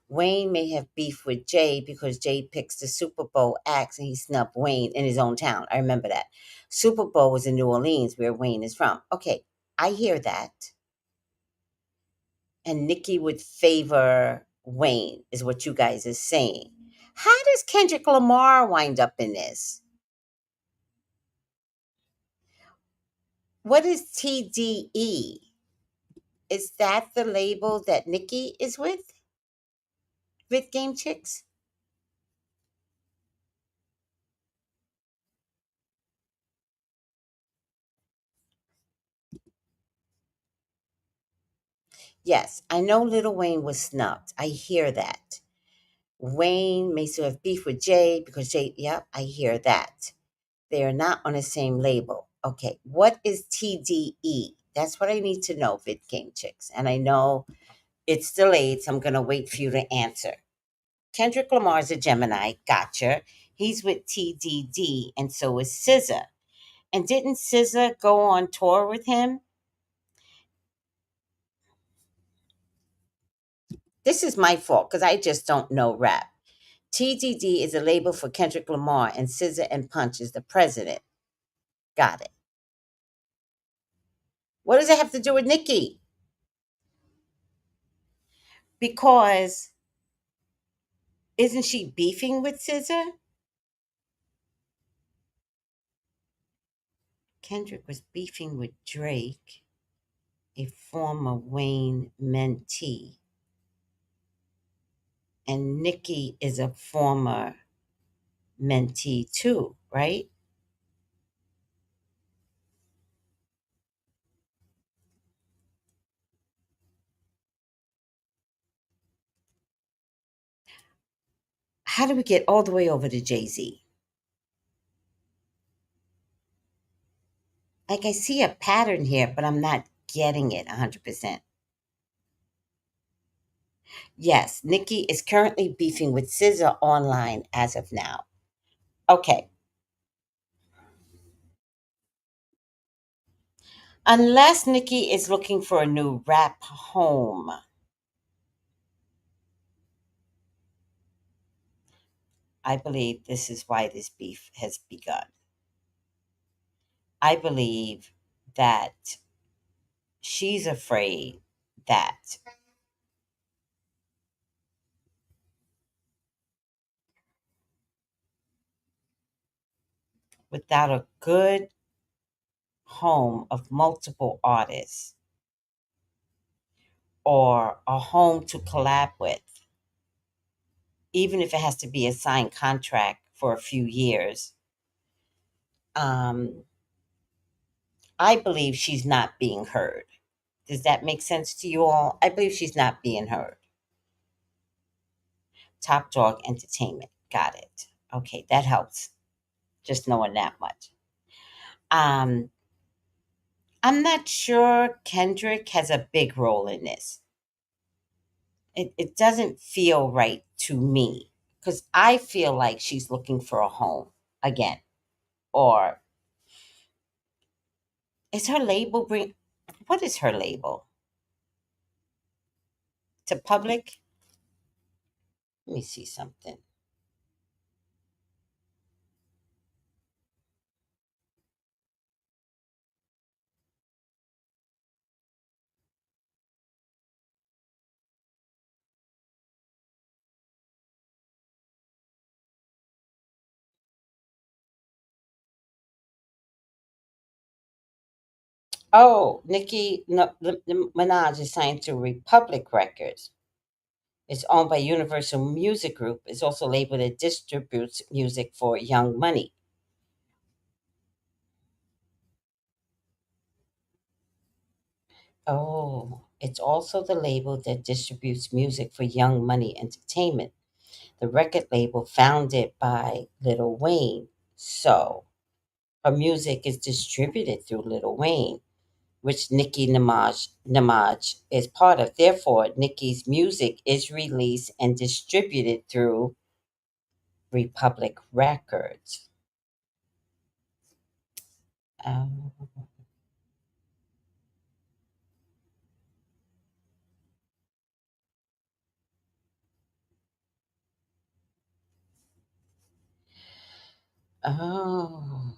Wayne may have beef with Jay because Jay picks the Super Bowl acts and he snubbed Wayne in his own town. I remember that. Super Bowl was in New Orleans, where Wayne is from. Okay, I hear that. And Nikki would favor Wayne, is what you guys are saying. How does Kendrick Lamar wind up in this? What is TDE? Is that the label that Nikki is with Game Chicks? Yes, I know Little Wayne was snubbed. I hear that. Wayne may still have beef with Jay because Jay, yep, I hear that. They are not on the same label. Okay, what is TDE? That's what I need to know, Vid Game Chicks. And I know it's delayed, so I'm going to wait for you to answer. Kendrick Lamar's a Gemini. Gotcha. He's with TDD, and so is SZA. And didn't SZA go on tour with him? This is my fault because I just don't know rap. TDD is a label for Kendrick Lamar, and SZA and Punch is the president. Got it. What does it have to do with Nicki? Because isn't she beefing with SZA? Kendrick was beefing with Drake, a former Wayne mentee, and Nicki is a former mentee too, right? How do we get all the way over to Jay Z? Like I see a pattern here, but I'm not getting it 100%. Yes, Nicki is currently beefing with SZA online as of now. Okay. Unless Nicki is looking for a new rap home. I believe this is why this beef has begun. I believe that she's afraid that without a good home of multiple artists or a home to collab with, even if it has to be a signed contract for a few years, um, I believe she's not being heard. Does that make sense to you all? I believe she's not being heard. Top Dog Entertainment. Got it. Okay, that helps. Just knowing that much. Um, I'm not sure Kendrick has a big role in this. It doesn't feel right to me because I feel like she's looking for a home again. Or is her label bring? What is her label? To public? Let me see something. Oh, Minaj is signed to Republic Records. It's owned by Universal Music Group. It's also labeled it distributes music for Young Money. Oh, it's also the label that distributes music for Young Money Entertainment, the record label founded by Lil Wayne. So her music is distributed through Lil Wayne, which Nicki Minaj is part of. Therefore, Nicki's music is released and distributed through Republic Records. Um, oh,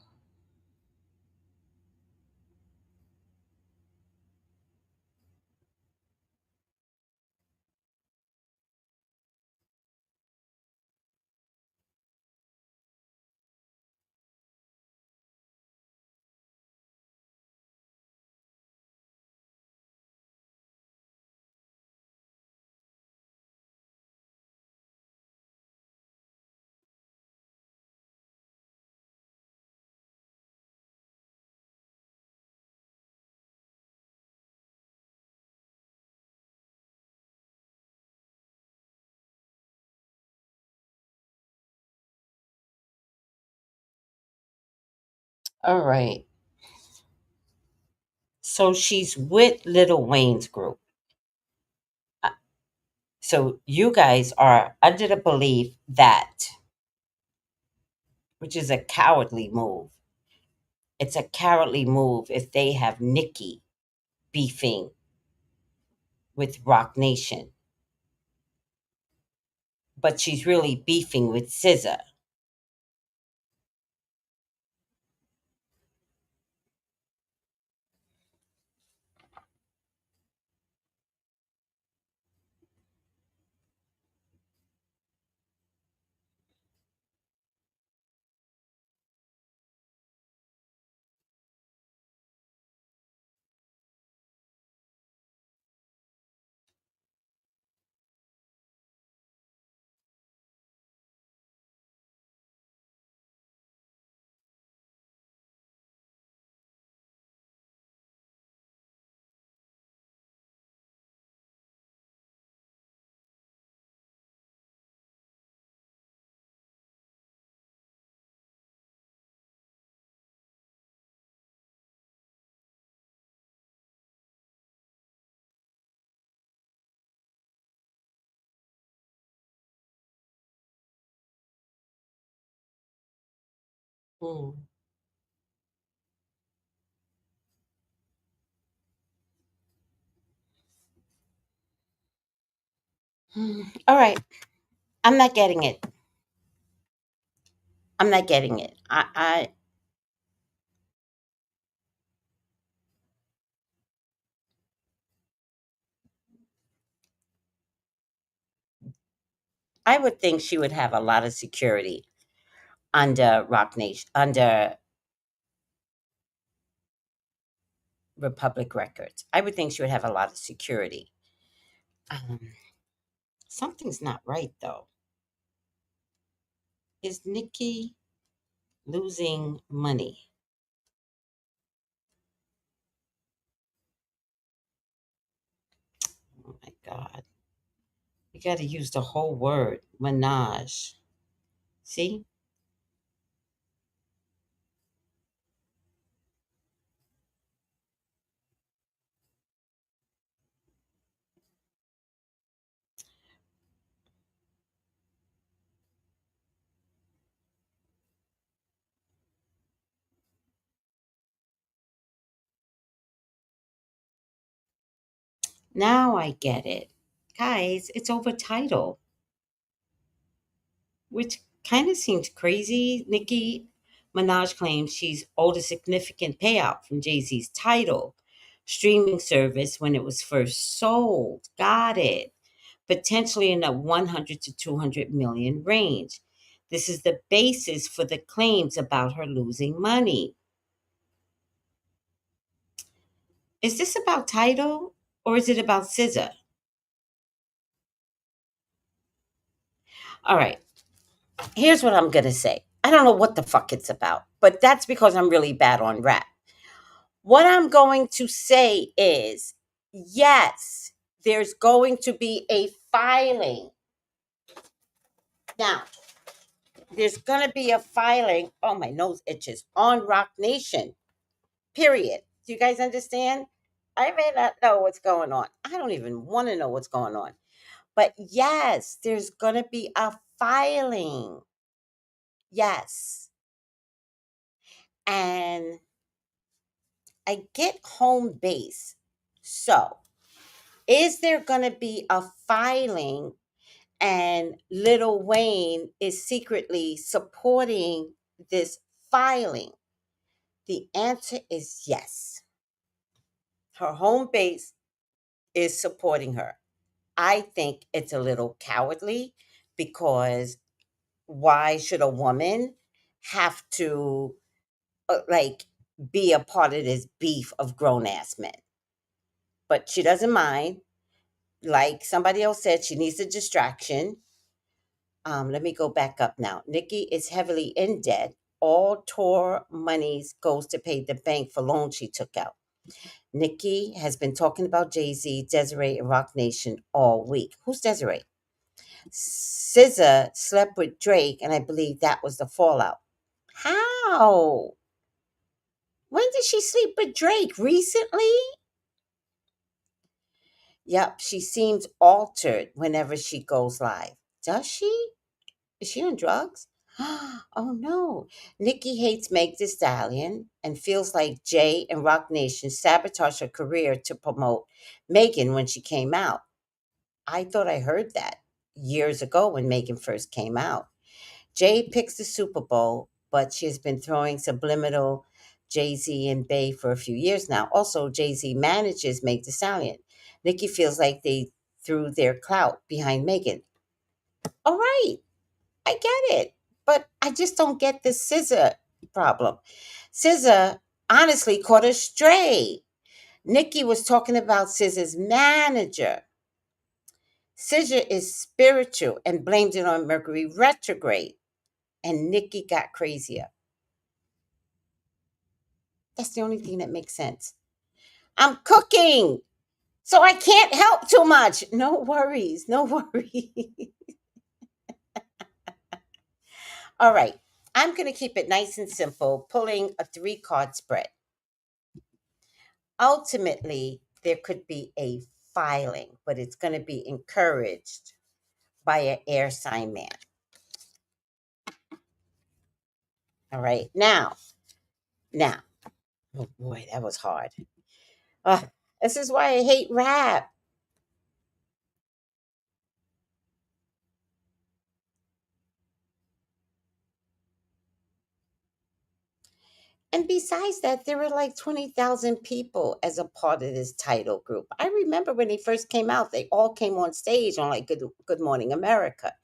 all right. So she's with Little Wayne's group. Uh, So you guys are under the belief that, which is a cowardly move. It's a cowardly move if they have Nikki beefing with Rock Nation, but she's really beefing with SZA. Hmm. Hmm. All right, I'm not getting it. I'm not getting it. I would think she would have a lot of security under Rock Nation, under Republic Records. I would think she would have a lot of security. Um, Something's not right though. Is Nikki losing money? Oh my God. You got to use the whole word, Minaj. See? Now I get it. Guys, it's over title, which kind of seems crazy. Nicki Minaj claims she's owed a significant payout from Jay Z's title streaming service when it was first sold. Got it. Potentially in the 100 to 200 million range. This is the basis for the claims about her losing money. Is this about title or is it about SZA? All right, here's what I'm going to say. I don't know what the fuck it's about, but that's because I'm really bad on rap. What I'm going to say is yes, there's going to be a filing. Now, there's going to be a filing. Oh, my nose itches on Rock Nation, period. Do you guys understand? I may not know what's going on. I don't even want to know what's going on. But yes, there's going to be a filing. Yes. And I get home base. So, is there going to be a filing and Lil Wayne is secretly supporting this filing? The answer is yes. Her home base is supporting her. I think it's a little cowardly because why should a woman have to like be a part of this beef of grown ass men? But she doesn't mind. Like somebody else said, she needs a distraction. Let me go back up now. Nikki is heavily in debt. All tour monies goes to pay the bank for loans she took out. Nikki has been talking about Jay-Z, Desiree, and Rock Nation all week. Who's Desiree? SZA slept with Drake, and I believe that was the fallout. How? When did she sleep with Drake? Recently? Yep, she seems altered whenever she goes live. Does she? Is she on drugs? Oh no. Nikki hates Meg Thee Stallion and feels like Jay and Rock Nation sabotaged her career to promote Megan when she came out. I thought I heard that years ago when Megan first came out. Jay picks the Super Bowl, but she has been throwing subliminal Jay Z and Bey for a few years now. Also, Jay Z manages Meg Thee Stallion. Nikki feels like they threw their clout behind Megan. All right, I get it, but I just don't get the scissor problem. Scissor honestly caught a stray. Nikki was talking about Scissor's manager. Scissor is spiritual and blamed it on Mercury retrograde, and Nikki got crazier. That's the only thing that makes sense. I'm cooking, so I can't help too much. No worries, no worries. All right, I'm going to keep it nice and simple, pulling a 3 card spread. Ultimately, there could be a filing, but it's going to be encouraged by an air sign man. All right, now, oh boy, that was hard. This is why I hate rap. And besides that, there were like 20,000 people as a part of this title group. I remember when they first came out, they all came on stage on like Good Morning America.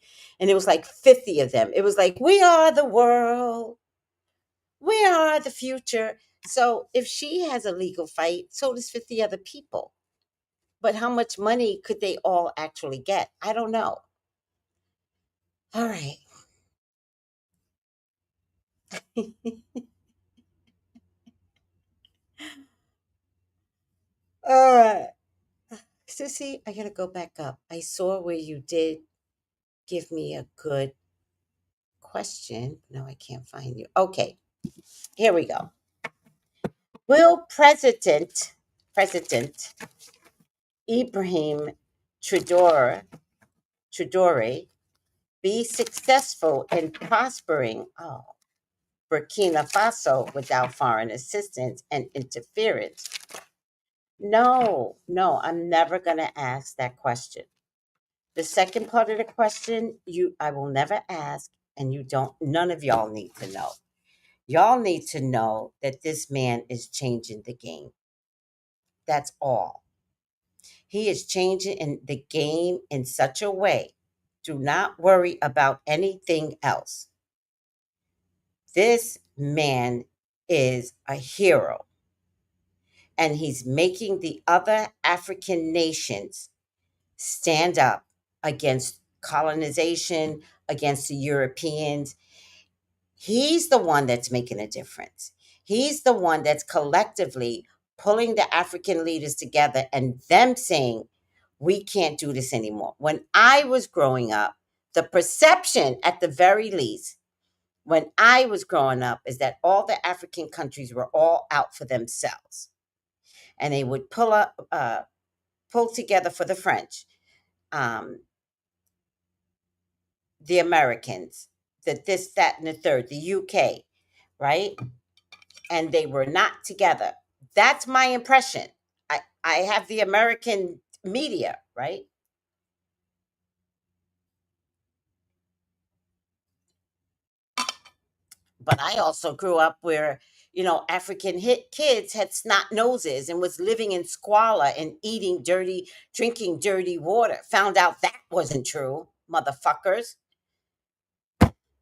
And it was like 50 of them. It was like, we are the world, we are the future. So if she has a legal fight, so does 50 other people. But how much money could they all actually get? I don't know. All right. All right. Sissy, I gotta go back up. I saw where you did give me a good question. No, I can't find you. Okay, here we go. Will President Ibrahim Traore be successful in prospering Burkina Faso without foreign assistance and interference? No, no, I'm never going to ask that question. The second part of the question, I will never ask, and you don't. None of y'all need to know. Y'all need to know that this man is changing the game. That's all. He is changing the game in such a way. Do not worry about anything else. This man is a hero, and he's making the other African nations stand up against colonization, against the Europeans. He's the one that's making a difference. He's the one that's collectively pulling the African leaders together and them saying, we can't do this anymore. When I was growing up, the perception, at the very least, when I was growing up, is that all the African countries were all out for themselves. And they would pull together for the French, the Americans, this, that, and the third, the UK, right? And they were not together. That's my impression. I have the American media, right? But I also grew up where, African kids had snot noses and was living in squalor and drinking dirty water. Found out that wasn't true, motherfuckers.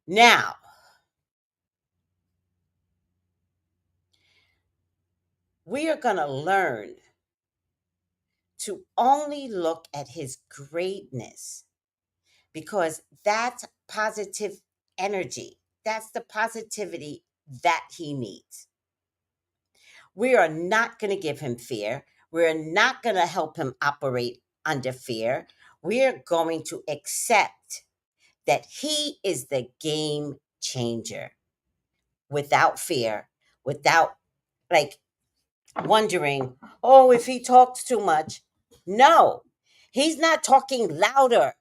Now, we are going to learn to only look at his greatness, because that's positive energy. That's the positivity that he needs. We are not going to give him fear. We're not going to help him operate under fear. We're going to accept that he is the game changer without fear, without like wondering, oh, if he talks too much. No, he's not talking louder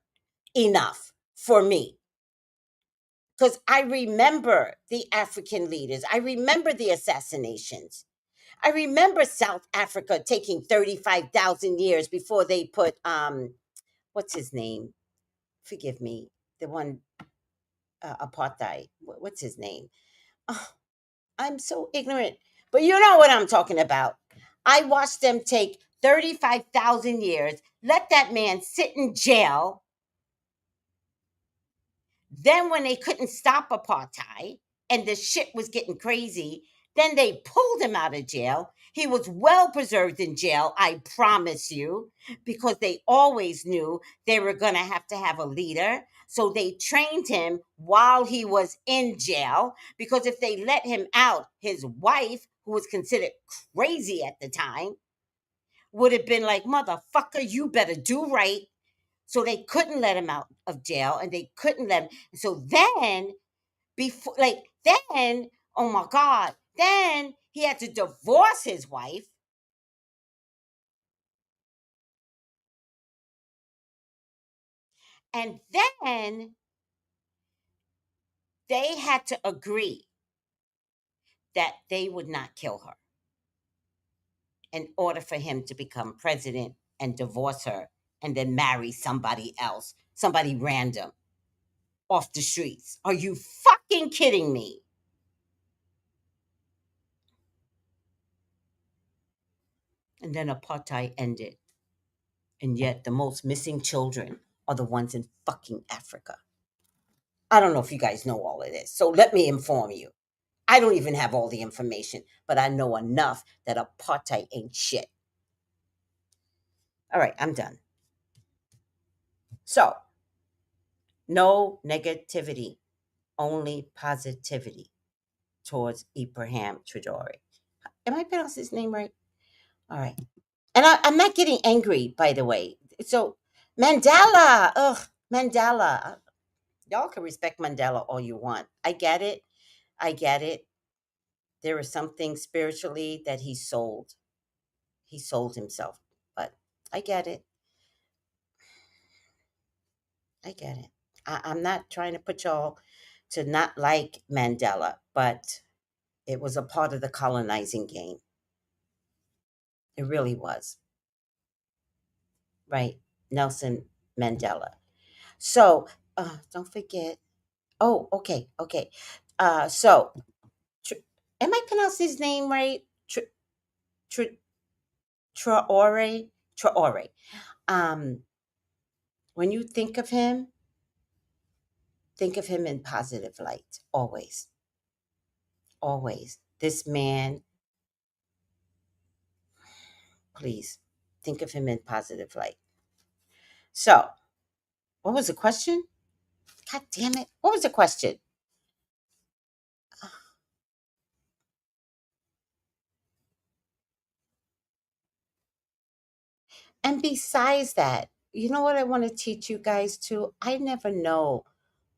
enough for me. Because I remember the African leaders, I remember the assassinations. I remember South Africa taking 35,000 years before they put what's his name? Forgive me. The one apartheid. What's his name? Oh, I'm so ignorant. But you know what I'm talking about. I watched them take 35,000 years, let that man sit in jail. Then when they couldn't stop apartheid and the shit was getting crazy, then they pulled him out of jail. He was well preserved in jail, I promise you, because they always knew they were going to have a leader. So they trained him while he was in jail, because if they let him out, his wife, who was considered crazy at the time, would have been like, motherfucker, you better do right. So they couldn't let him out of jail, and they couldn't let him. So then, oh my God, then he had to divorce his wife. And then they had to agree that they would not kill her in order for him to become president and divorce her and then marry somebody else, somebody random off the streets. Are you fucking kidding me? and then apartheid ended. And yet the most missing children are the ones in fucking Africa. I don't know if you guys know all of this. So let me inform you. I don't even have all the information, but I know enough that apartheid ain't shit. All right, I'm done. So, no negativity, only positivity towards Ibrahim Traore. Am I pronouncing his name right? All right. And I'm not getting angry, by the way. So, Mandela, Mandela. Y'all can respect Mandela all you want. I get it. I get it. There is something spiritually that he sold. He sold himself. But I get it. I get it. I'm not trying to put y'all to not like Mandela, but it was a part of the colonizing game. It really was. Right. Nelson Mandela. So don't forget. Oh, okay. Okay. So, tr- am I pronouncing his name right? Tr- Traore? Traore. Um, when you think of him in positive light. Always. Always. This man, please think of him in positive light. So, what was the question? God damn it. What was the question? And besides that, you know what I want to teach you guys too? I never know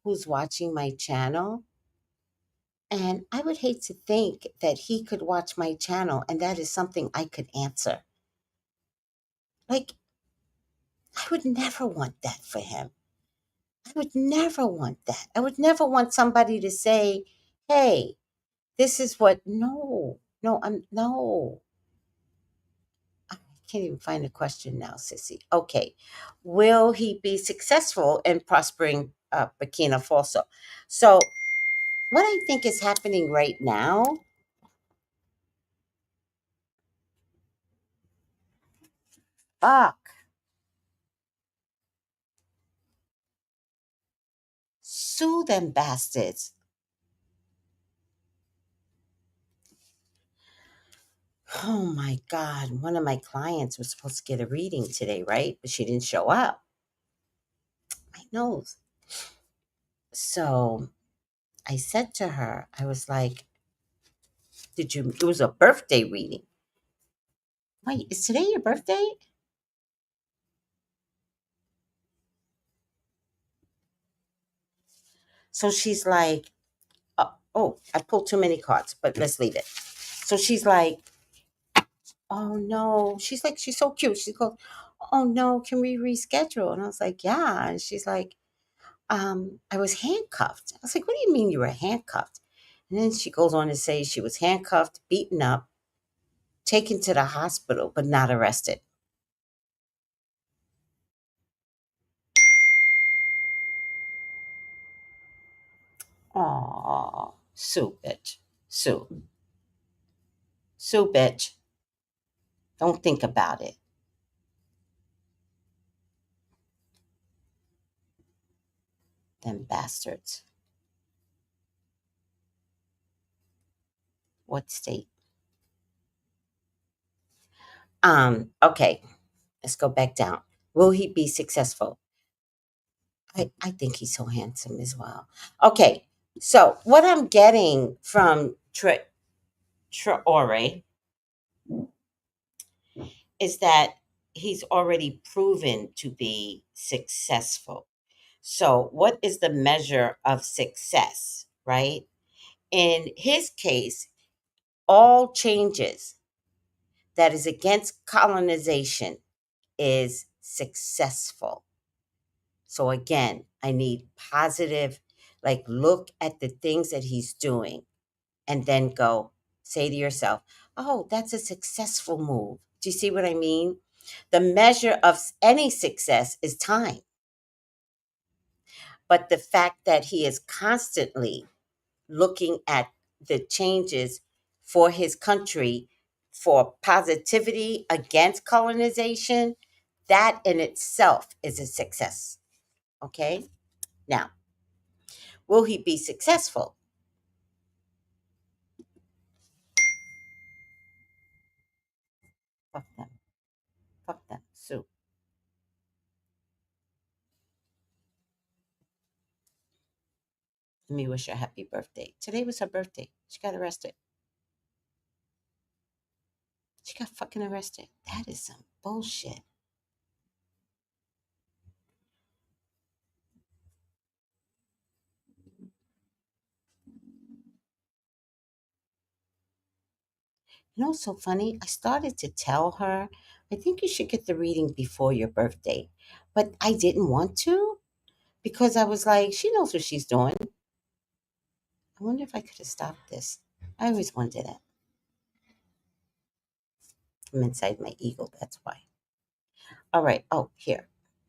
who's watching my channel. And I would hate to think that he could watch my channel and that is something I could answer. Like, I would never want that for him. I would never want that. I would never want somebody to say, hey, this is what, no. I can't even find a question now, Sissy. Okay. Will he be successful in prospering Burkina Faso? So, what I think is happening right now, fuck, sue them bastards. Oh my God. One of my clients was supposed to get a reading today, right? But she didn't show up. My nose. So I said to her, I was like, it was a birthday reading. Wait, is today your birthday? So she's like, oh, I pulled too many cards, but let's leave it. So she's like, oh no. She's like, she's so cute. She goes, oh no, can we reschedule? And I was like, yeah. And she's like, I was handcuffed. I was like, what do you mean you were handcuffed? And then she goes on to say she was handcuffed, beaten up, taken to the hospital, but not arrested. Aw, Sue, bitch. Sue. Sue, bitch. Don't think about it. Them bastards. What state? Okay. Let's go back down. Will he be successful? I think he's so handsome as well. Okay. So what I'm getting from Traore is that he's already proven to be successful. So, what is the measure of success, right? In his case, all changes that is against colonization is successful. So, again, I need positive, like, look at the things that he's doing and then go say to yourself, oh, that's a successful move. Do you see what I mean? The measure of any success is time. But the fact that he is constantly looking at the changes for his country for positivity against colonization, that in itself is a success. Okay? Now, will he be successful? Fuck them. Fuck them. Sue. Let me wish her happy birthday. Today was her birthday. She got arrested. She got fucking arrested. That is some bullshit. You know what's so funny? I started to tell her, I think you should get the reading before your birthday. But I didn't want to because I was like, she knows what she's doing. I wonder if I could have stopped this. I always wanted that. I'm inside my ego, that's why. All right. Oh, here.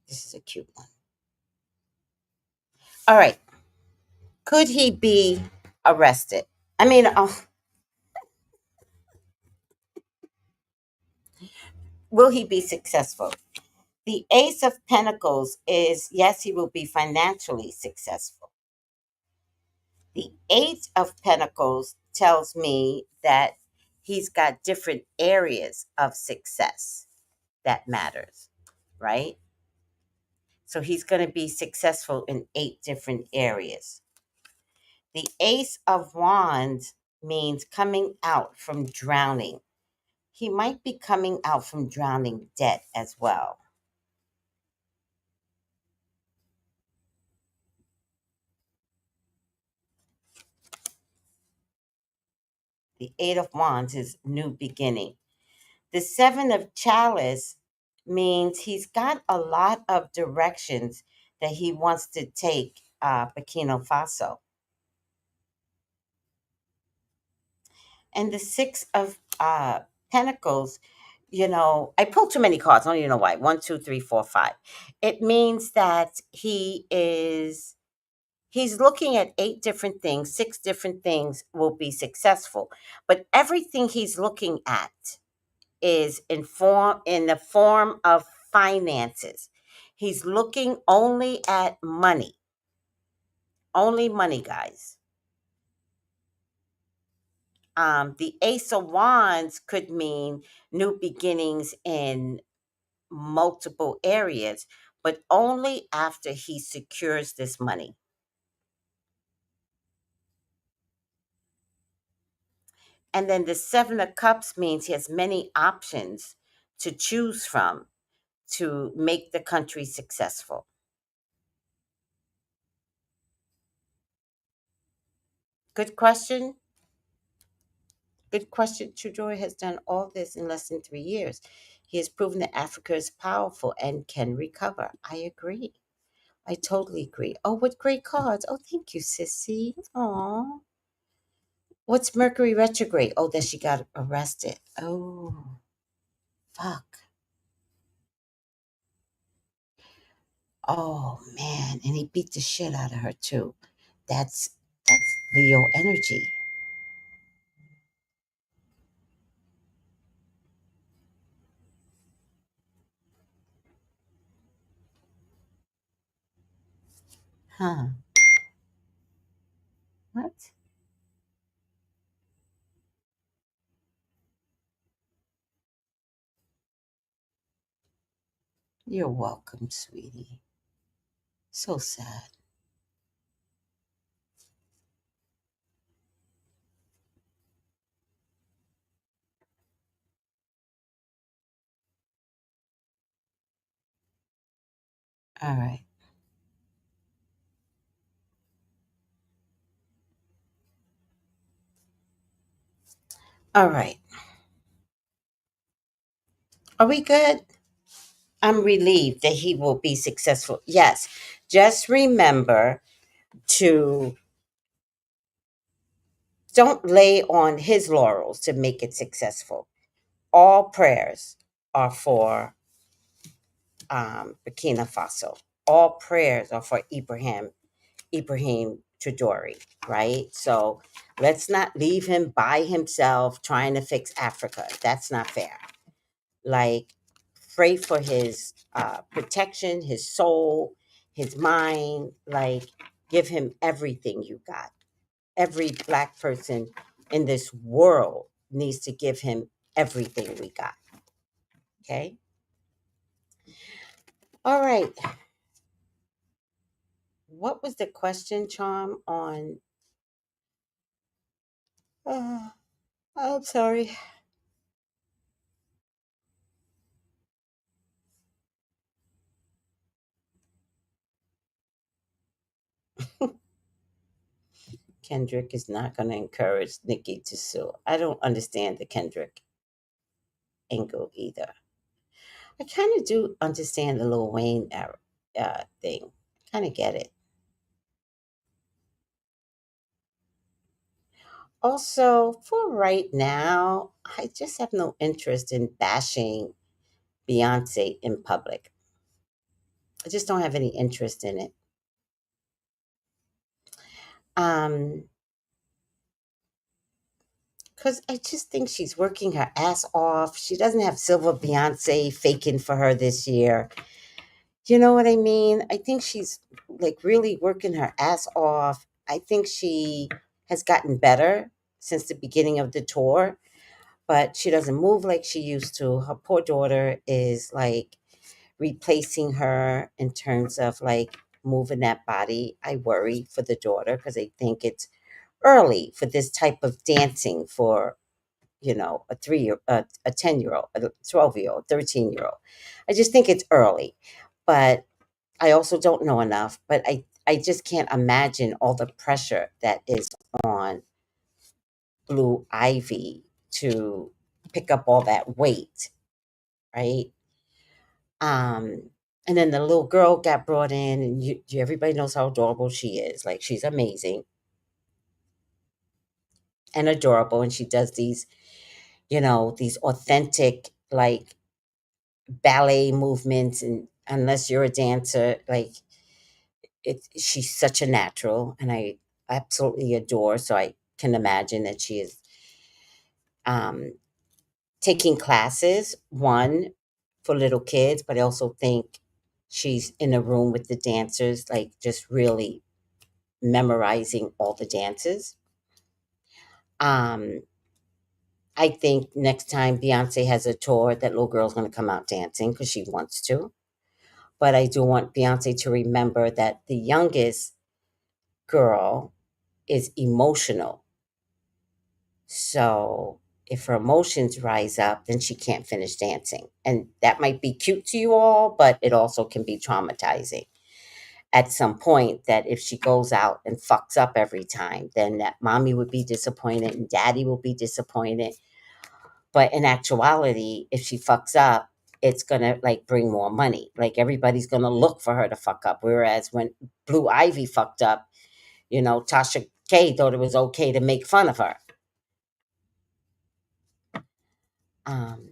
This is a cute one. All right. Could he be arrested? I mean, will he be successful? The Ace of Pentacles is yes, he will be financially successful. The Eight of Pentacles tells me that he's got different areas of success that matters, right? So he's going to be successful in 8 different areas. The Ace of Wands means coming out from drowning. He might be coming out from drowning debt as well. The Eight of Wands is new beginning. The Seven of Chalice means he's got a lot of directions that he wants to take Burkina Faso. And the Six of Pentacles, I pulled too many cards. I don't even know why. 1, 2, 3, 4, 5. It means that he's looking at 8 different things, 6 different things will be successful. But everything he's looking at is in the form of finances. He's looking only at money. Only money, guys. The Ace of Wands could mean new beginnings in multiple areas, but only after he secures this money. And then the Seven of Cups means he has many options to choose from to make the country successful. Good question. Good question. Trudeau has done all this in less than 3 years. He has proven that Africa is powerful and can recover. I agree. I totally agree. Oh, what great cards. Oh, thank you, Sissy. Aw. What's Mercury retrograde? Oh, that she got arrested. Oh, fuck. Oh, man. And he beat the shit out of her, too. That's Leo energy. Huh. What? You're welcome, sweetie. So sad. All right. All right. Are we good? I'm relieved that he will be successful. Yes. Just remember to don't lay on his laurels to make it successful. All prayers are for Burkina Faso. All prayers are for Ibrahim to Dory, right? So let's not leave him by himself trying to fix Africa. That's not fair. Like, pray for his protection, his soul, his mind. Like, give him everything you got. Every black person in this world needs to give him everything we got. Okay? All right. What was the question, Charm, on. Uh, I'm sorry. Kendrick is not going to encourage Nicki to sue. I don't understand the Kendrick angle either. I kind of do understand the Lil Wayne thing. Kind of get it. Also, for right now, I just have no interest in bashing Beyonce in public. I just don't have any interest in it. Um, because I just think she's working her ass off. She doesn't have Silver Beyonce faking for her this year. You know what I mean? I think she's like really working her ass off. I think she has gotten better since the beginning of the tour, but she doesn't move like she used to. Her poor daughter is like replacing her in terms of like moving that body. I worry for the daughter because I think it's early for this type of dancing for, a 3 year, a 10-year-old, a 12-year-old, 13-year-old. I just think it's early, but I also don't know enough. But I just can't imagine all the pressure that is on Blue Ivy to pick up all that weight, right? Um, and then the little girl got brought in, and everybody knows how adorable she is. Like, she's amazing and adorable, and she does these authentic, like, ballet movements. And unless you're a dancer, like, she's such a natural, and I absolutely adore. So I can imagine that she is um, taking classes, one for little kids, but I also think she's in a room with the dancers, like just really memorizing all the dances. Um, I think next time Beyonce has a tour, that little girl's going to come out dancing because she wants to. But I do want Beyonce to remember that the youngest girl is emotional. So if her emotions rise up, then she can't finish dancing. And that might be cute to you all, but it also can be traumatizing at some point, that if she goes out and fucks up every time, then that mommy would be disappointed and daddy will be disappointed. But in actuality, if she fucks up, it's gonna like bring more money. Like, everybody's gonna look for her to fuck up. Whereas when Blue Ivy fucked up, Tasha K thought it was okay to make fun of her. Um,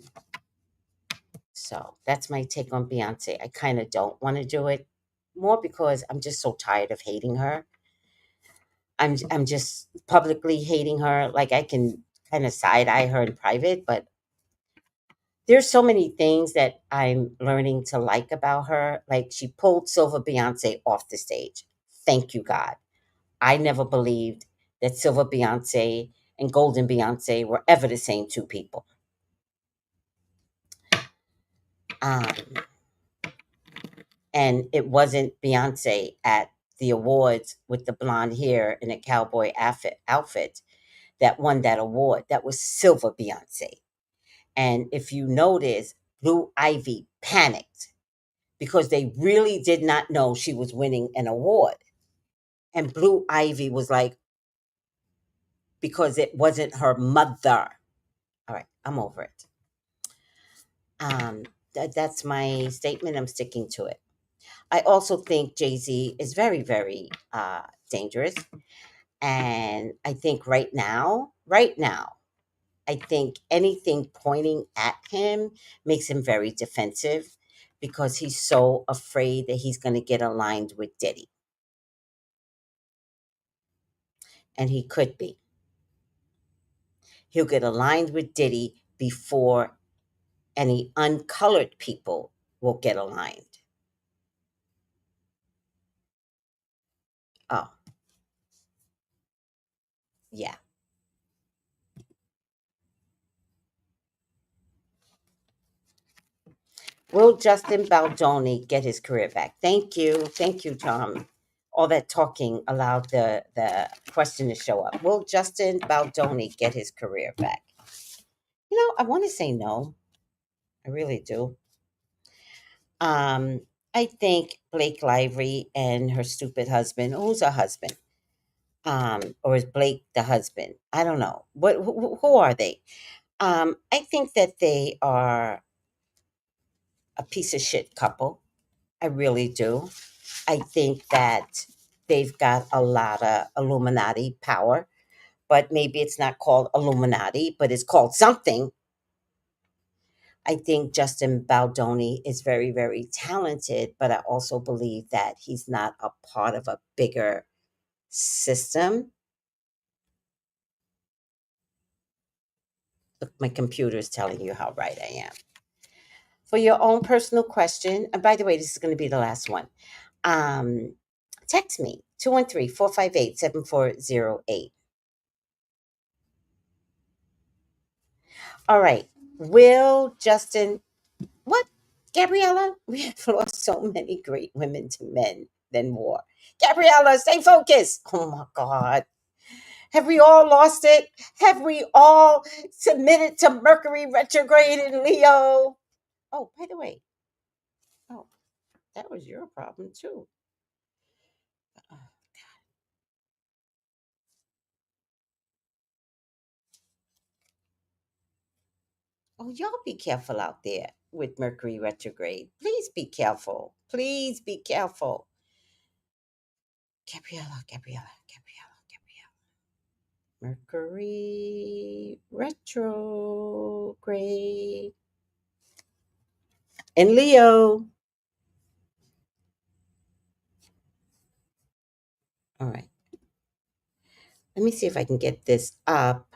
so that's my take on Beyonce. I kind of don't want to do it, more because I'm just so tired of hating her. I'm just publicly hating her. Like, I can kind of side eye her in private, but there's so many things that I'm learning to like about her. Like, she pulled Silver Beyonce off the stage. Thank you, God. I never believed that Silver Beyonce and Golden Beyonce were ever the same two people. Um, and it wasn't Beyonce at the awards with the blonde hair and a cowboy outfit that won that award. That was Silver Beyonce. And if you notice, Blue Ivy panicked because they really did not know she was winning an award. And Blue Ivy was like, because it wasn't her mother. All right, I'm over it. That's my statement. I'm sticking to it. I also think Jay-Z is very, very dangerous. And I think right now, I think anything pointing at him makes him very defensive because he's so afraid that he's going to get aligned with Diddy. and he could be. He'll get aligned with Diddy before any uncolored people will get aligned. Oh, yeah. Will Justin Baldoni get his career back? Thank you. Thank you, Tom. All that talking allowed the question to show up. Will Justin Baldoni get his career back? I want to say no. I really do. Um, I think Blake Lively and her stupid husband, who's her husband? Or is Blake the husband? I don't know. Who are they? I think that they are a piece of shit couple. I really do. I think that they've got a lot of Illuminati power, but maybe it's not called Illuminati, but it's called something. I think Justin Baldoni is very, very talented, but I also believe that he's not a part of a bigger system. Look, my computer is telling you how right I am. For your own personal question, and by the way, this is going to be the last one. Um, Text me 213-458-7408. All right. Will Justin, what? Gabriella? We have lost so many great women to men than war. Gabriella, stay focused. Oh my God. Have we all lost it? Have we all submitted to Mercury retrograde in Leo? Oh, by the way, oh, that was your problem too. Uh, Oh, y'all be careful out there with Mercury retrograde. Please be careful. Please be careful. Gabriella, Gabriella, Gabriella, Gabriella. Mercury retrograde in Leo. All right. Let me see if I can get this up,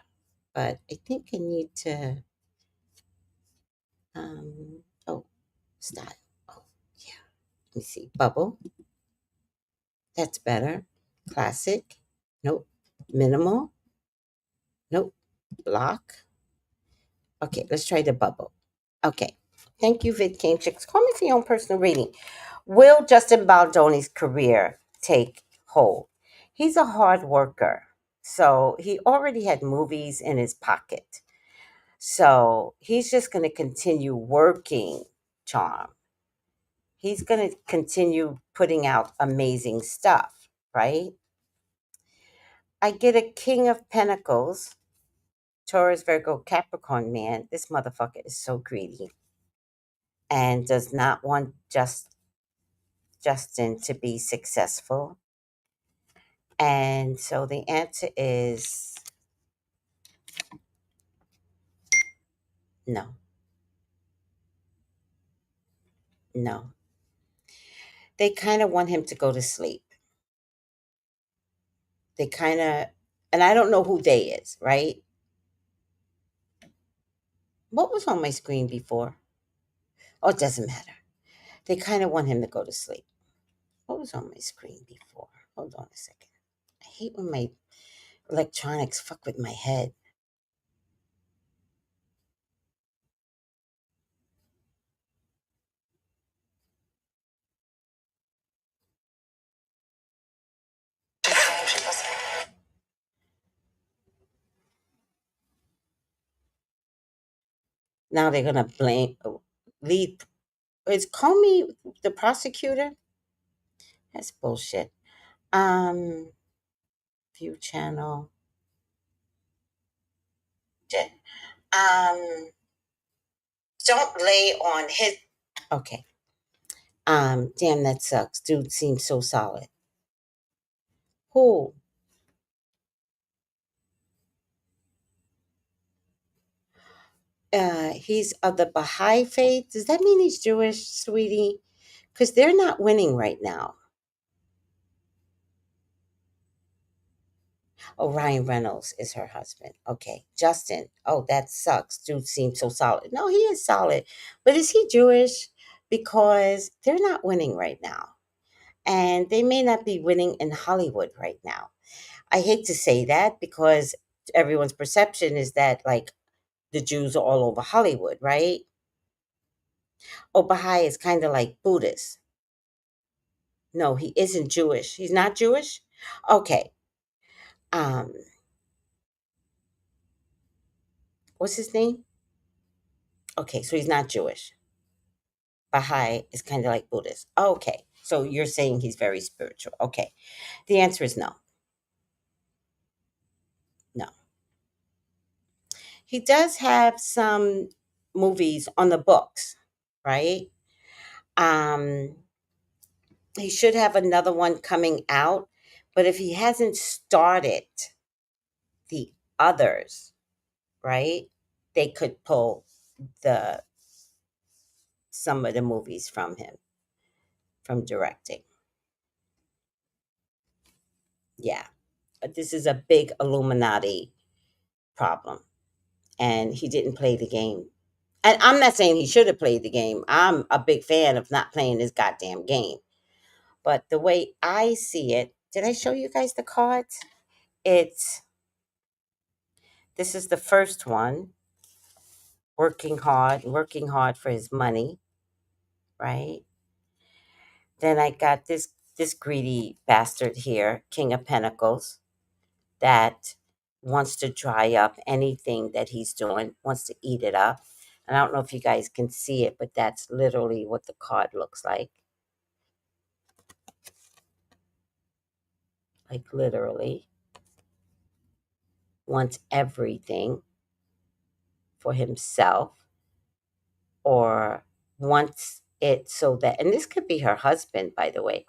but I think I need to. Oh, style. Oh, yeah. Let me see. Bubble. That's better. Classic. Nope. Minimal. Nope. Block. Okay, let's try the bubble. Okay. Thank you, VidCane Chicks. Call me for your own personal reading. Will Justin Baldoni's career take hold? He's a hard worker. So he already had movies in his pocket. So he's just going to continue working, Charm. He's going to continue putting out amazing stuff, right? I get a King of Pentacles, Taurus, Virgo, Capricorn man. This motherfucker is so greedy and does not want Justin to be successful. And so the answer is no. No. They kind of want him to go to sleep. They kind of, and I don't know who they is, right? What was on my screen before? Oh, it doesn't matter. They kind of want him to go to sleep. What was on my screen before? Hold on a second. I hate when my electronics fuck with my head. Now they're gonna blame lead. Is Comey the prosecutor? That's bullshit. Um, View channel. Um, don't lay on his. Okay. Damn, that sucks. Dude seems so solid. Who? He's of the Baha'i faith. Does that mean he's Jewish, sweetie? Because they're not winning right now. Oh, Ryan Reynolds is her husband. Okay. Justin. Oh, that sucks. Dude seems so solid. No, he is solid. But is he Jewish? Because they're not winning right now. And they may not be winning in Hollywood right now. I hate to say that because everyone's perception is that like the Jews are all over Hollywood, right? Oh, Baha'i is kind of like Buddhist. No, he isn't Jewish. He's not Jewish? Okay. Um, what's his name? Okay, so he's not Jewish. Baha'i is kind of like Buddhist. Okay. So you're saying he's very spiritual. Okay. The answer is no. No. He does have some movies on the books, right? Um he should have another one coming out, but if he hasn't started the others, right? They could pull the some of the movies from him from directing. Yeah. But this is a big Illuminati problem. And he didn't play the game. And I'm not saying he should have played the game. I'm a big fan of not playing this goddamn game. But the way I see it, did I show you guys the cards? It's this is the first one, working hard for his money, right? Then I got this greedy bastard here, King of Pentacles, that wants to dry up anything that he's doing, wants to eat it up. And I don't know if you guys can see it, but that's literally what the card looks like. Like literally wants everything for himself or wants it so that, and this could be her husband, by the way,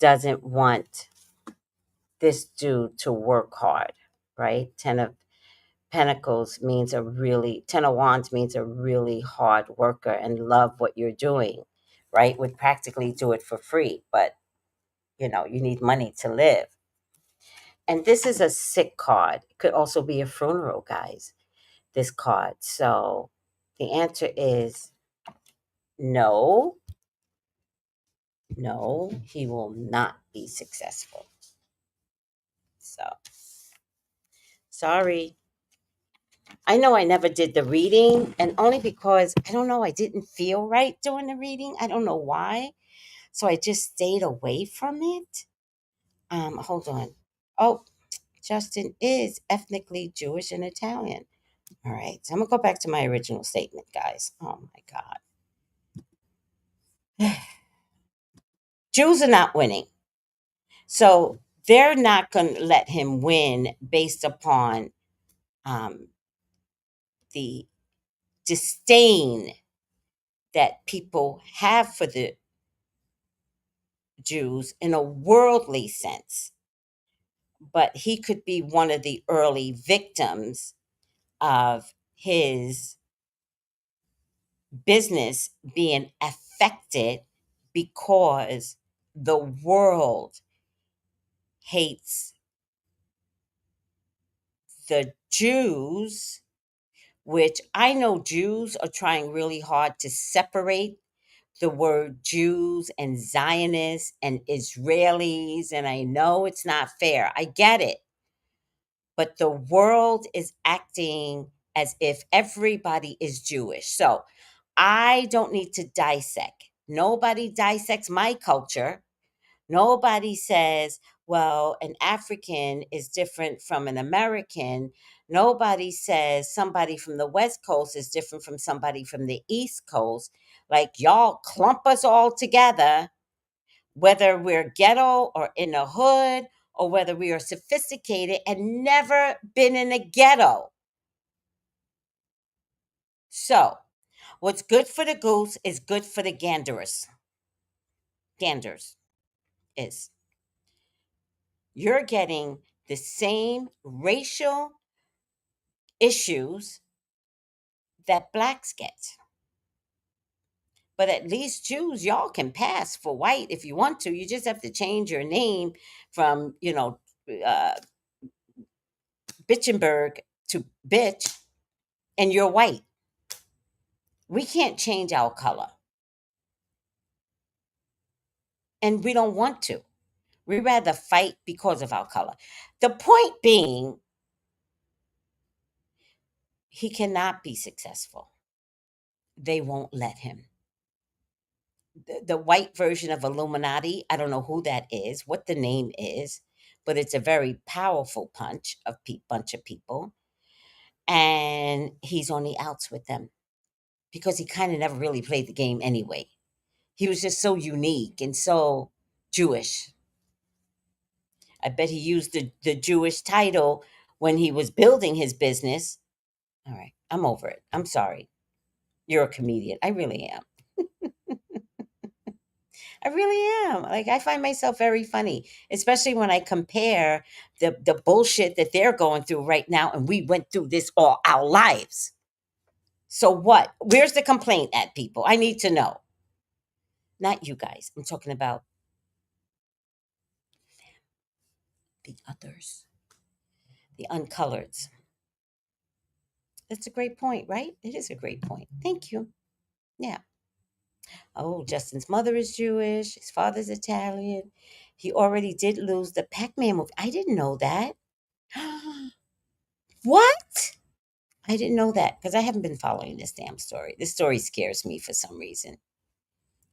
doesn't want this dude to work hard, right? Ten of Wands means a really hard worker and love what you're doing, right? Would practically do it for free, but you need money to live. And this is a sick card. It could also be a funeral, guys, this card. So the answer is no, no, he will not be successful. So sorry. I know I never did the reading, and only because I don't know, I didn't feel right doing the reading. I don't know why. So I just stayed away from it. Hold on. Oh, Justin is ethnically Jewish and Italian. All right. So I'm gonna go back to my original statement, guys. Oh my God. Jews are not winning. So they're not gonna let him win based upon um the disdain that people have for the Jews in a worldly sense. But he could be one of the early victims of his business being affected because the world hates the Jews, which I know Jews are trying really hard to separate the word Jews and Zionists and Israelis. And I know it's not fair. I get it. But the world is acting as if everybody is Jewish. So I don't need to dissect. Nobody dissects my culture. Nobody says, well, an African is different from an American. Nobody says somebody from the West Coast is different from somebody from the East Coast. Like, y'all clump us all together, whether we're ghetto or in the hood, or whether we are sophisticated and never been in a ghetto. So, what's good for the goose is good for the ganders. Ganders is. You're getting the same racial issues that blacks get. But at least Jews, y'all can pass for white if you want to. You just have to change your name from, uh, Bitchenberg to bitch, and you're white. We can't change our color, and we don't want to. We rather fight because of our color. The point being, he cannot be successful. They won't let him. The white version of Illuminati, I don't know who that is, what the name is, but it's a very powerful bunch of people. And he's on the outs with them because he kind of never really played the game anyway. He was just so unique and so Jewish. I bet he used the Jewish title when he was building his business. All right, I'm over it. I'm sorry. You're a comedian. I really am. I really am. Like, I find myself very funny, especially when I compare the bullshit that they're going through right now, and we went through this all our lives. So what? Where's the complaint at, people? I need to know. Not you guys. I'm talking about the others, the uncoloreds. That's a great point, right? It is a great point. Thank you. Yeah. Oh, Justin's mother is Jewish. His father's Italian. He already did lose the Pac-Man movie. I didn't know that. What? I didn't know that because I haven't been following this damn story. This story scares me for some reason.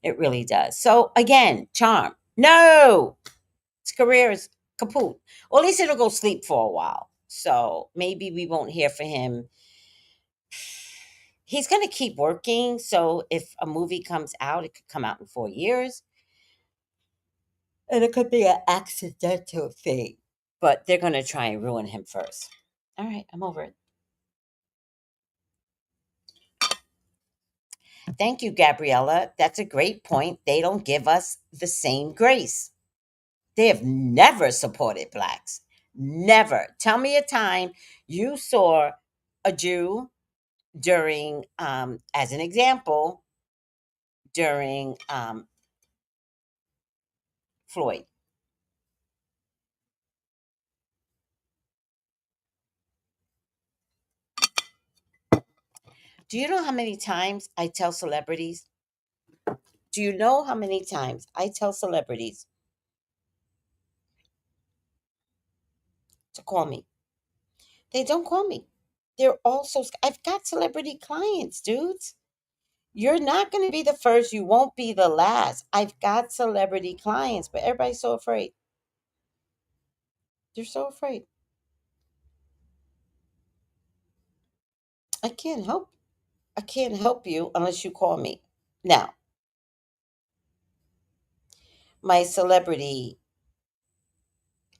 It really does. So again, Charm. No, his career is kaput. Or at least it'll go sleep for a while. So maybe we won't hear from him. He's going to keep working. So if a movie comes out, it could come out in 4 years. And it could be an accidental thing. But they're going to try and ruin him first. All right, I'm over it. Thank you, Gabriella. That's a great point. They don't give us the same grace. They have never supported blacks. Never. Tell me a time you saw a Jew during, as an example, during Floyd. Do you know how many times I tell celebrities? Do you know how many times I tell celebrities to call me? They don't call me. They're also, I've got celebrity clients, dudes. You're not going to be the first. You won't be the last. I've got celebrity clients, but everybody's so afraid. They're so afraid. I can't help. I can't help you unless you call me. Now, my celebrity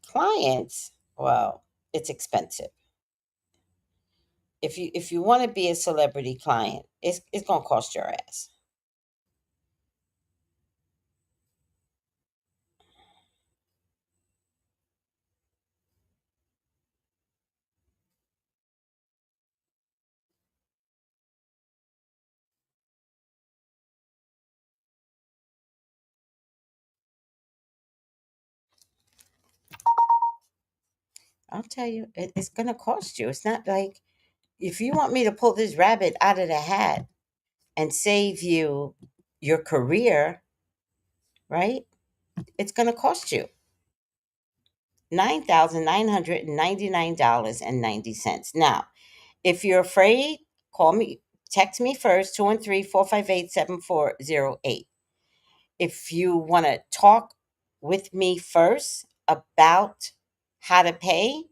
clients, well, it's expensive. If you want to be a celebrity client, it's gonna cost your ass. I'll tell you, it's gonna cost you. It's not like if you want me to pull this rabbit out of the hat and save you your career, right? It's gonna cost you $9,999.90. Now, if you're afraid, call me, text me first, 213-458-7408. If you want to talk with me first about how to pay,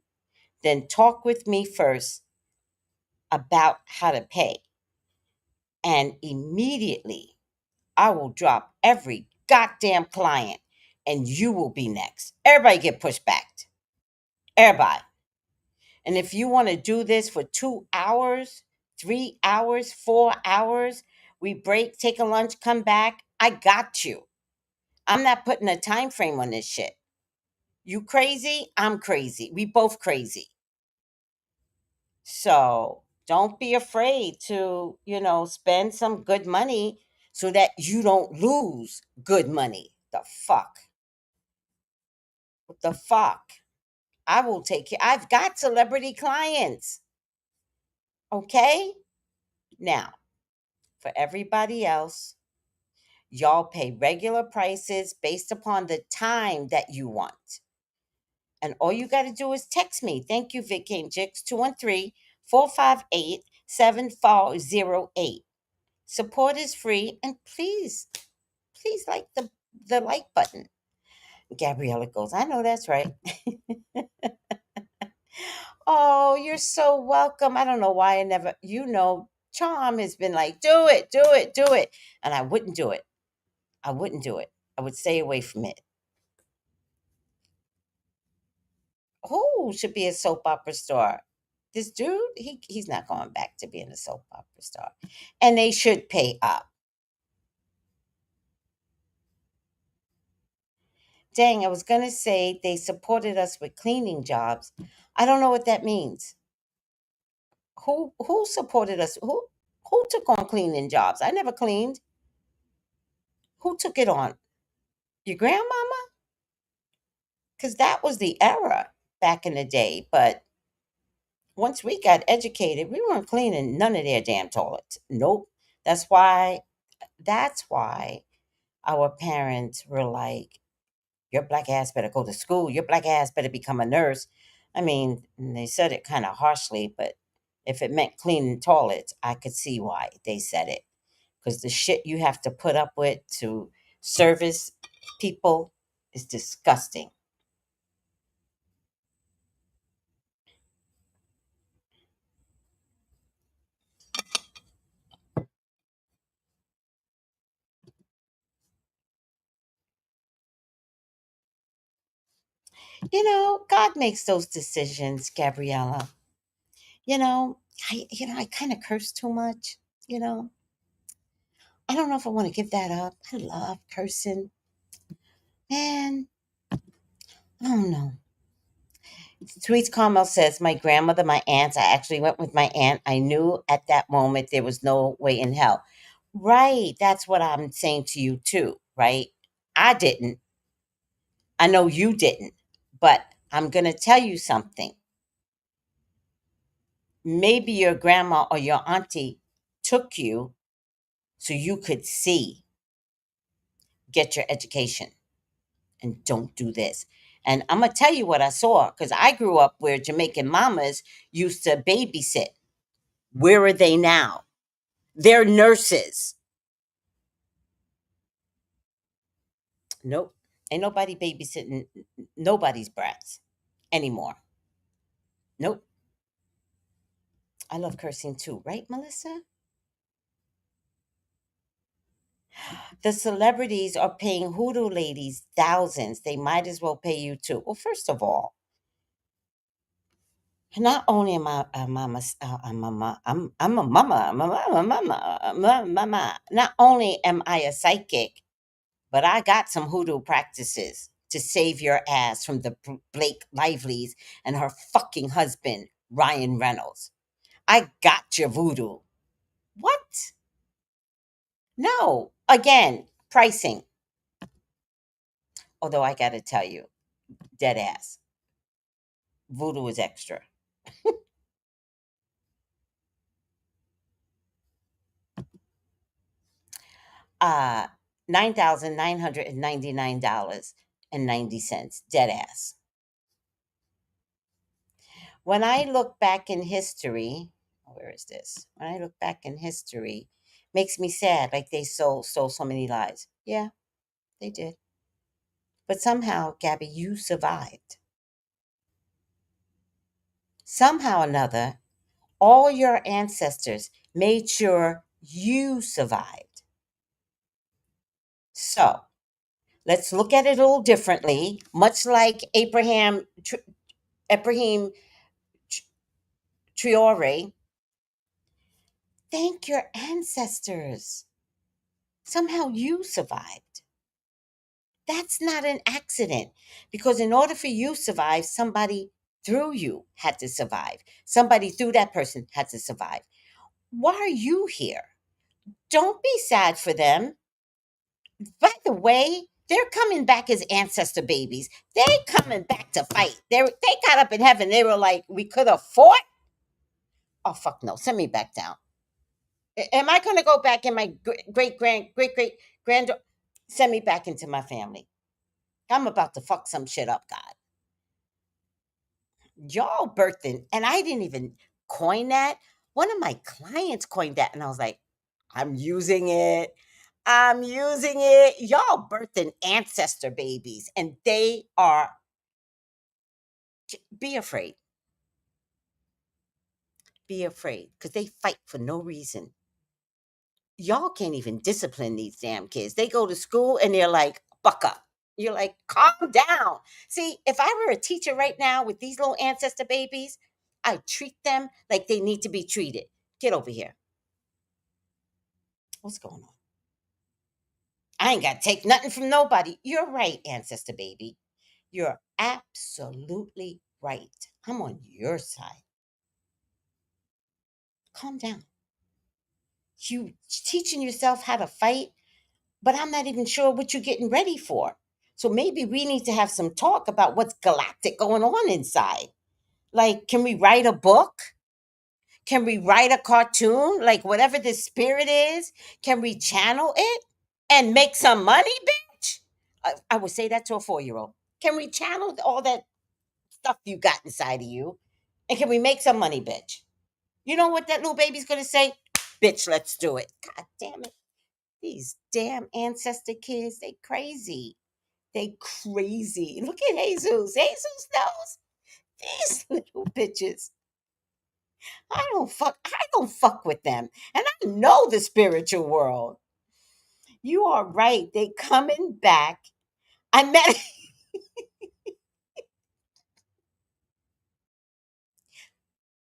then talk with me first about how to pay. And immediately I will drop every goddamn client and you will be next. Everybody get pushed back. Everybody. And if you want to do this for 2 hours, 3 hours, 4 hours, we break, take a lunch, come back, I got you. I'm not putting a time frame on this shit. You crazy? I'm crazy. We both crazy. So don't be afraid to, spend some good money so that you don't lose good money. The fuck? What the fuck? I will take care. I've got celebrity clients. Okay? Now, for everybody else, y'all pay regular prices based upon the time that you want. And all you got to do is text me. Thank you, Vic King Jix, 213-458-7408. Support is free. And please like the like button. Gabriella goes, I know that's right. Oh, you're so welcome. I don't know why I never, Charm has been like, do it, do it, do it. And I wouldn't do it. I wouldn't do it. I would stay away from it. Who should be a soap opera star? This dude, he's not going back to being a soap opera star. And they should pay up. Dang, I was gonna say they supported us with cleaning jobs. I don't know what that means. Who supported us? Who took on cleaning jobs? I never cleaned. Who took it on? Your grandmama? Because that was the era back in the day. But once we got educated, we weren't cleaning none of their damn toilets. Nope. That's why that's why our parents were like, your black ass better go to school. Your black ass better become a nurse. I mean, they said it kind of harshly, but if it meant cleaning toilets, I could see why they said it. Because the shit you have to put up with to service people is disgusting. God makes those decisions, Gabriella. You know, I kind of curse too much. You know, I don't know if I want to give that up. I love cursing, man. I don't know. Sweet Carmel says, my grandmother, my aunts, I actually went with my aunt. I knew at that moment there was no way in hell. Right. That's what I'm saying to you, too. Right. I didn't. I know you didn't. But I'm going to tell you something. Maybe your grandma or your auntie took you so you could see, get your education, and don't do this. And I'm going to tell you what I saw because I grew up where Jamaican mamas used to babysit. Where are they now? They're nurses. Nope. Ain't nobody babysitting nobody's brats anymore. Nope. I love cursing too, right, Melissa? The celebrities are paying hoodoo ladies thousands. They might as well pay you too. Well, first of all, not only am I a mama, I'm a mama, mama. Not only am I a psychic, but I got some hoodoo practices to save your ass from the Blake Lively's and her fucking husband, Ryan Reynolds. I got your voodoo. What? No. Again, pricing. Although I got to tell you, dead ass, voodoo is extra. Uh, $9,999.90. Dead ass. When I look back in history, where is this? When I look back in history, makes me sad. Like they stole so many lives. Yeah, they did. But somehow, Gabby, you survived. Somehow or another, all your ancestors made sure you survived. So let's look at it a little differently. Much like Abraham Traore, thank your ancestors. Somehow you survived. That's not an accident because in order for you to survive, somebody through you had to survive. Somebody through that person had to survive. Why are you here? Don't be sad for them. By the way, They're coming back as ancestor babies. They coming back to fight. They got up in heaven. They were like, we could have fought. Oh fuck no! Send me back down. Am I going to go back in my great grand? Send me back into my family. I'm about to fuck some shit up, God. Y'all birthing, and I didn't even coin that. One of my clients coined that, and I was like, I'm using it. I'm using it. Y'all birthing ancestor babies, and they are, be afraid. Be afraid because they fight for no reason. Y'all can't even discipline these damn kids. They go to school and they're like, buck up. You're like, calm down. See, if I were a teacher right now with these little ancestor babies, I treat them like they need to be treated. Get over here. What's going on? I ain't got to take nothing from nobody. You're right, ancestor baby. You're absolutely right. I'm on your side. Calm down. You teaching yourself how to fight, but I'm not even sure what you're getting ready for. So maybe we need to have some talk about what's galactic going on inside. Like, can we write a book? Can we write a cartoon? Like, whatever the spirit is, can we channel it and make some money, bitch? I would say that to a 4-year old. Can we channel all that stuff you got inside of you? And can we make some money, bitch? You know what that little baby's gonna say? Bitch, let's do it. God damn it. These damn ancestor kids, they crazy. They crazy. Look at Jesus. Jesus knows these little bitches. I don't fuck with them. And I know the spiritual world. You are right. They coming back. I met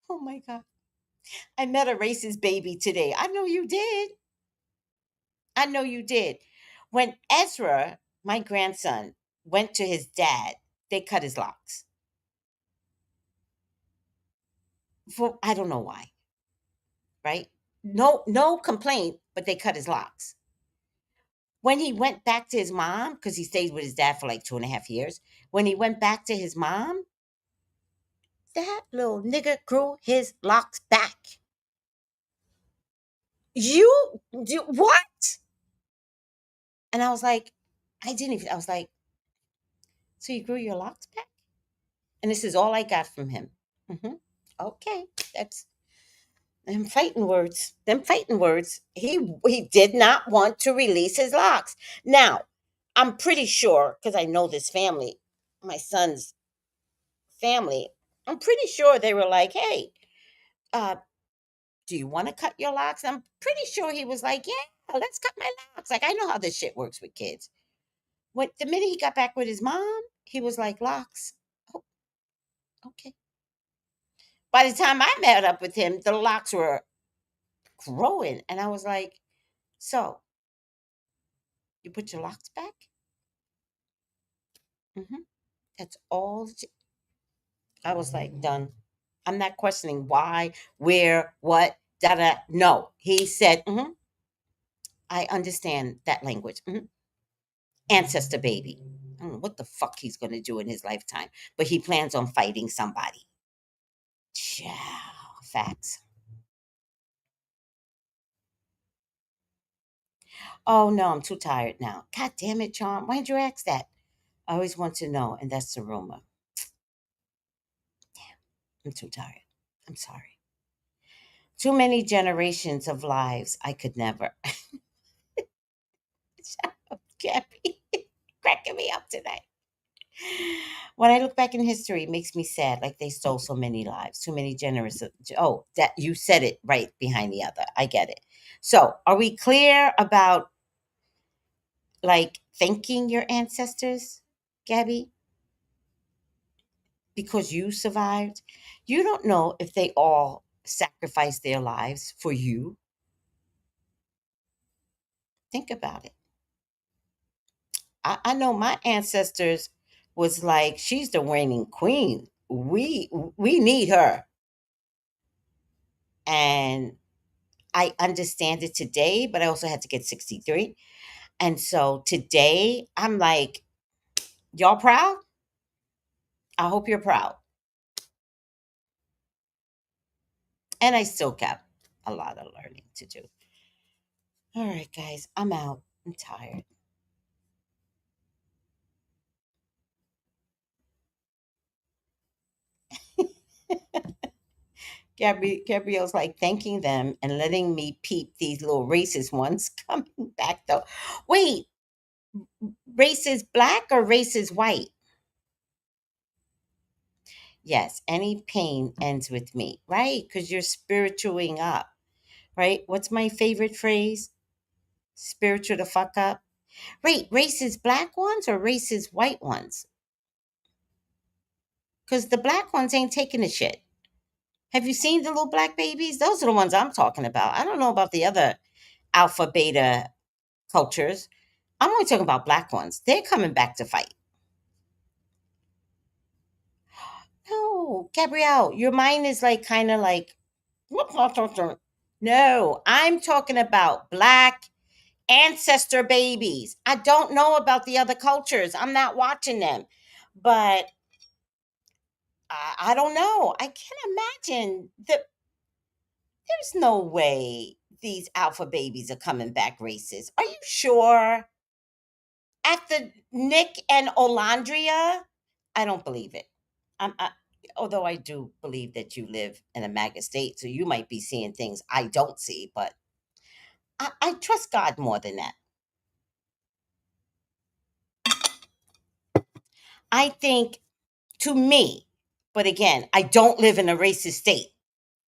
oh my God. I met a racist baby today. I know you did. I know you did. When Ezra, my grandson, went to his dad, they cut his locks. For I don't know why, right? No complaint, but they cut his locks. When he went back to his mom, because he stayed with his dad for like 2.5 years, when he went back to his mom, that little nigga grew his locks back. You do what? And I was like, I was like, so you grew your locks back? And this is all I got from him. Hmm. Okay, that's them fighting words. Them fighting words. He did not want to release his locks. Now, I'm pretty sure because I know this family, my son's family. I'm pretty sure they were like, "Hey, uh, do you want to cut your locks?" I'm pretty sure he was like, "Yeah, let's cut my locks." Like I know how this shit works with kids. When the minute he got back with his mom, he was like, "Locks." Oh, okay. By the time I met up with him, the locks were growing, and I was like, "So you put your locks back?" Hmm. That's all. I was like, done. I'm not questioning why, where, what, da da. No, he said, I understand that language. Ancestor baby. I don't know what the fuck he's going to do in his lifetime, but he plans on fighting somebody. Chow. Facts. Oh no, I'm too tired now. God damn it, Charm. Why'd you ask that? I always want to know, and that's the rumor. I'm too tired. I'm sorry. Too many generations of lives. I could never. Gabby, cracking me up tonight. When I look back in history, it makes me sad. Like they stole so many lives, too many generous. Oh, that you said it right behind the other. I get it. So, are we clear about like thanking your ancestors, Gabby, because you survived? You don't know if they all sacrificed their lives for you. Think about it. I know my ancestors was like, she's the reigning queen. We need her. And I understand it today, but I also had to get 63. And so today, I'm like, y'all proud? I hope you're proud. And I still got a lot of learning to do. All right, guys, I'm out. I'm tired. Gabrielle's like thanking them and letting me peep these little racist ones coming back though. Wait, racist black or racist white? Yes, any pain ends with me, right? Because you're spiritualing up, right? What's my favorite phrase? Spiritual the fuck up. Wait, racist black ones or racist white ones? Because the black ones ain't taking the shit. Have you seen the little black babies? Those are the ones I'm talking about. I don't know about the other alpha beta cultures. I'm only talking about black ones. They're coming back to fight. No, Gabrielle, your mind is like kind of like, no, I'm talking about black ancestor babies. I don't know about the other cultures. I'm not watching them. But I don't know. I can't imagine that there's no way these alpha babies are coming back racist. Are you sure? After Nick and Olandria, I don't believe it. Although I do believe that you live in a MAGA state, so you might be seeing things I don't see, but I trust God more than that. I think, to me, but again, I don't live in a racist state.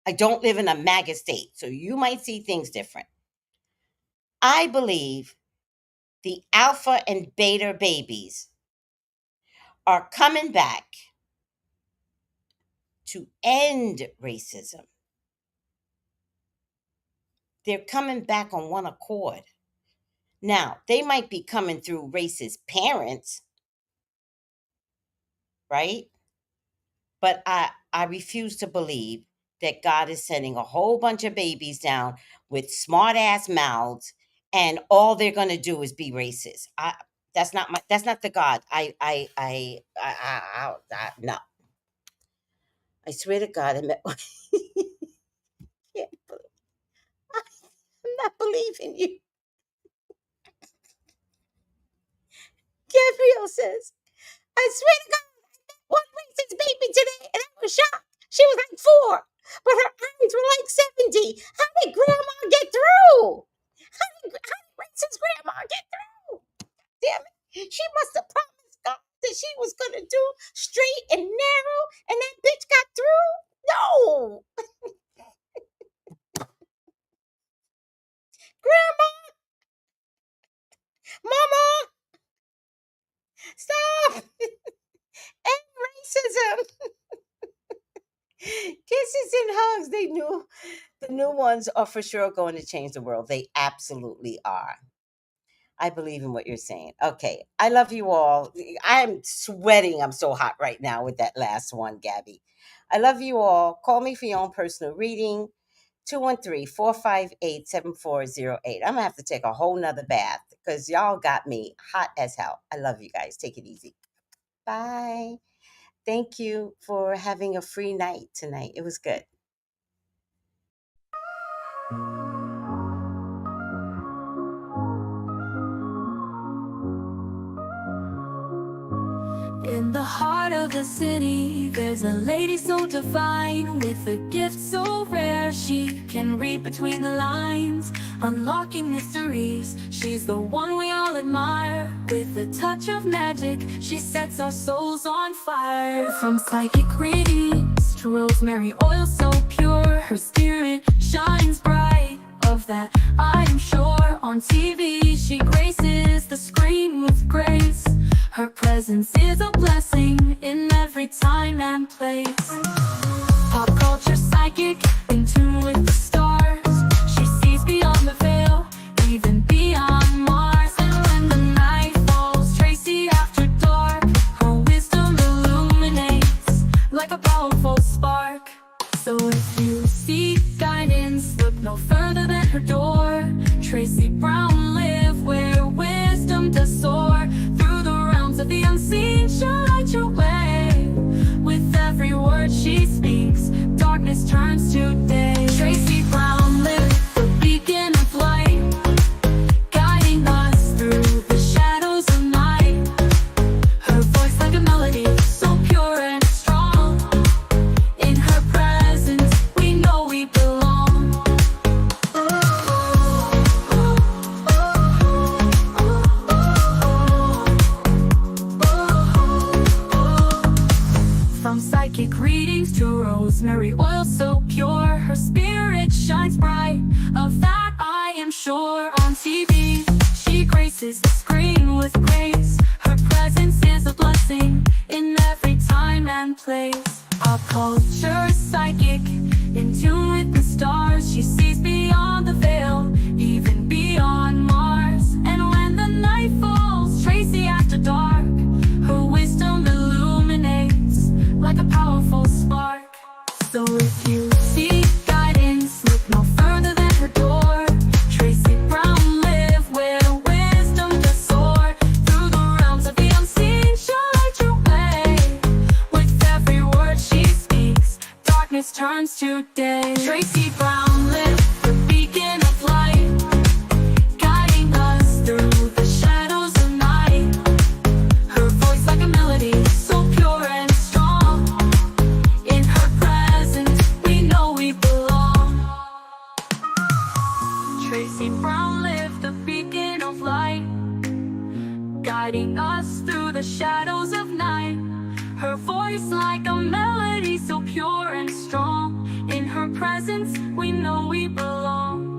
I don't live in a MAGA state, so you might see things different. I believe the alpha and beta babies are coming back to end racism. They're coming back on one accord. Now, they might be coming through racist parents, right? But I refuse to believe that God is sending a whole bunch of babies down with smart ass mouths and all they're going to do is be racist. That's not the God. No. I swear to God, I'm not believing you. Gabrielle says, I swear to God, one racist baby today, and I was shocked. She was like 4, but her eyes were like 70. How did Grandma get through? How did racist Grandma get through? Damn it. She must have promised God that she was going to do straight and narrow, and that bitch got through? No. Grandma, Mama, stop. End racism. Kisses and hugs. They knew the new ones are for sure going to change the world. They absolutely are. I believe in what you're saying. Okay. I love you all. I'm sweating. I'm so hot right now with that last one, Gabby. I love you all. Call me for your own personal reading. 213-458-7408. I'm going to have to take a whole nother bath because y'all got me hot as hell. I love you guys. Take it easy. Bye. Thank you for having a free night tonight. It was good. In the heart of the city, there's a lady so divine, with a gift so rare she can read between the lines, unlocking mysteries. She's the one we all admire. With a touch of magic, she sets our souls on fire. From psychic readings to rosemary oil so pure, her spirit shines bright. Of that I am sure. On TV she graces the screen with grace. Her presence is a blessing in every time and place. Pop culture psychic, in tune with the stars. She sees beyond the veil, even beyond Mars. And when the night falls, Tracy after dark, her wisdom illuminates like a powerful spark. So if you seek guidance, look no further than her door. Tracy Brown, live where turns to day. Tracy Brown lit the beacon of light, guiding us through the shadows of night. Her voice like a melody, so pure and strong. In her presence, we know we belong. From psychic readings to rosemary oil so pure, her spirit shines bright, of that I am sure. On TV, she graces the screen with grace. Her presence is a blessing in every time and place. Pop culture psychic, in tune with the stars. She sees beyond the veil, even beyond Mars. And when the night falls, Tracy after dark, her wisdom illuminates like a powerful spark. So if you seek guidance, look no further than her door. Tracy Brown live where wisdom does soar. Through the realms of the unseen, she'll light your way. With every word she speaks, darkness turns to day. Tracy Brown lit the beacon of light, guiding us through the shadows of night. Her voice like a melody, so pure and strong. In her presence, we know we belong. Tracy Brown lived the beacon of light, guiding us through the shadows of night. Her voice like a melody, so pure and strong. In her presence, we know we belong.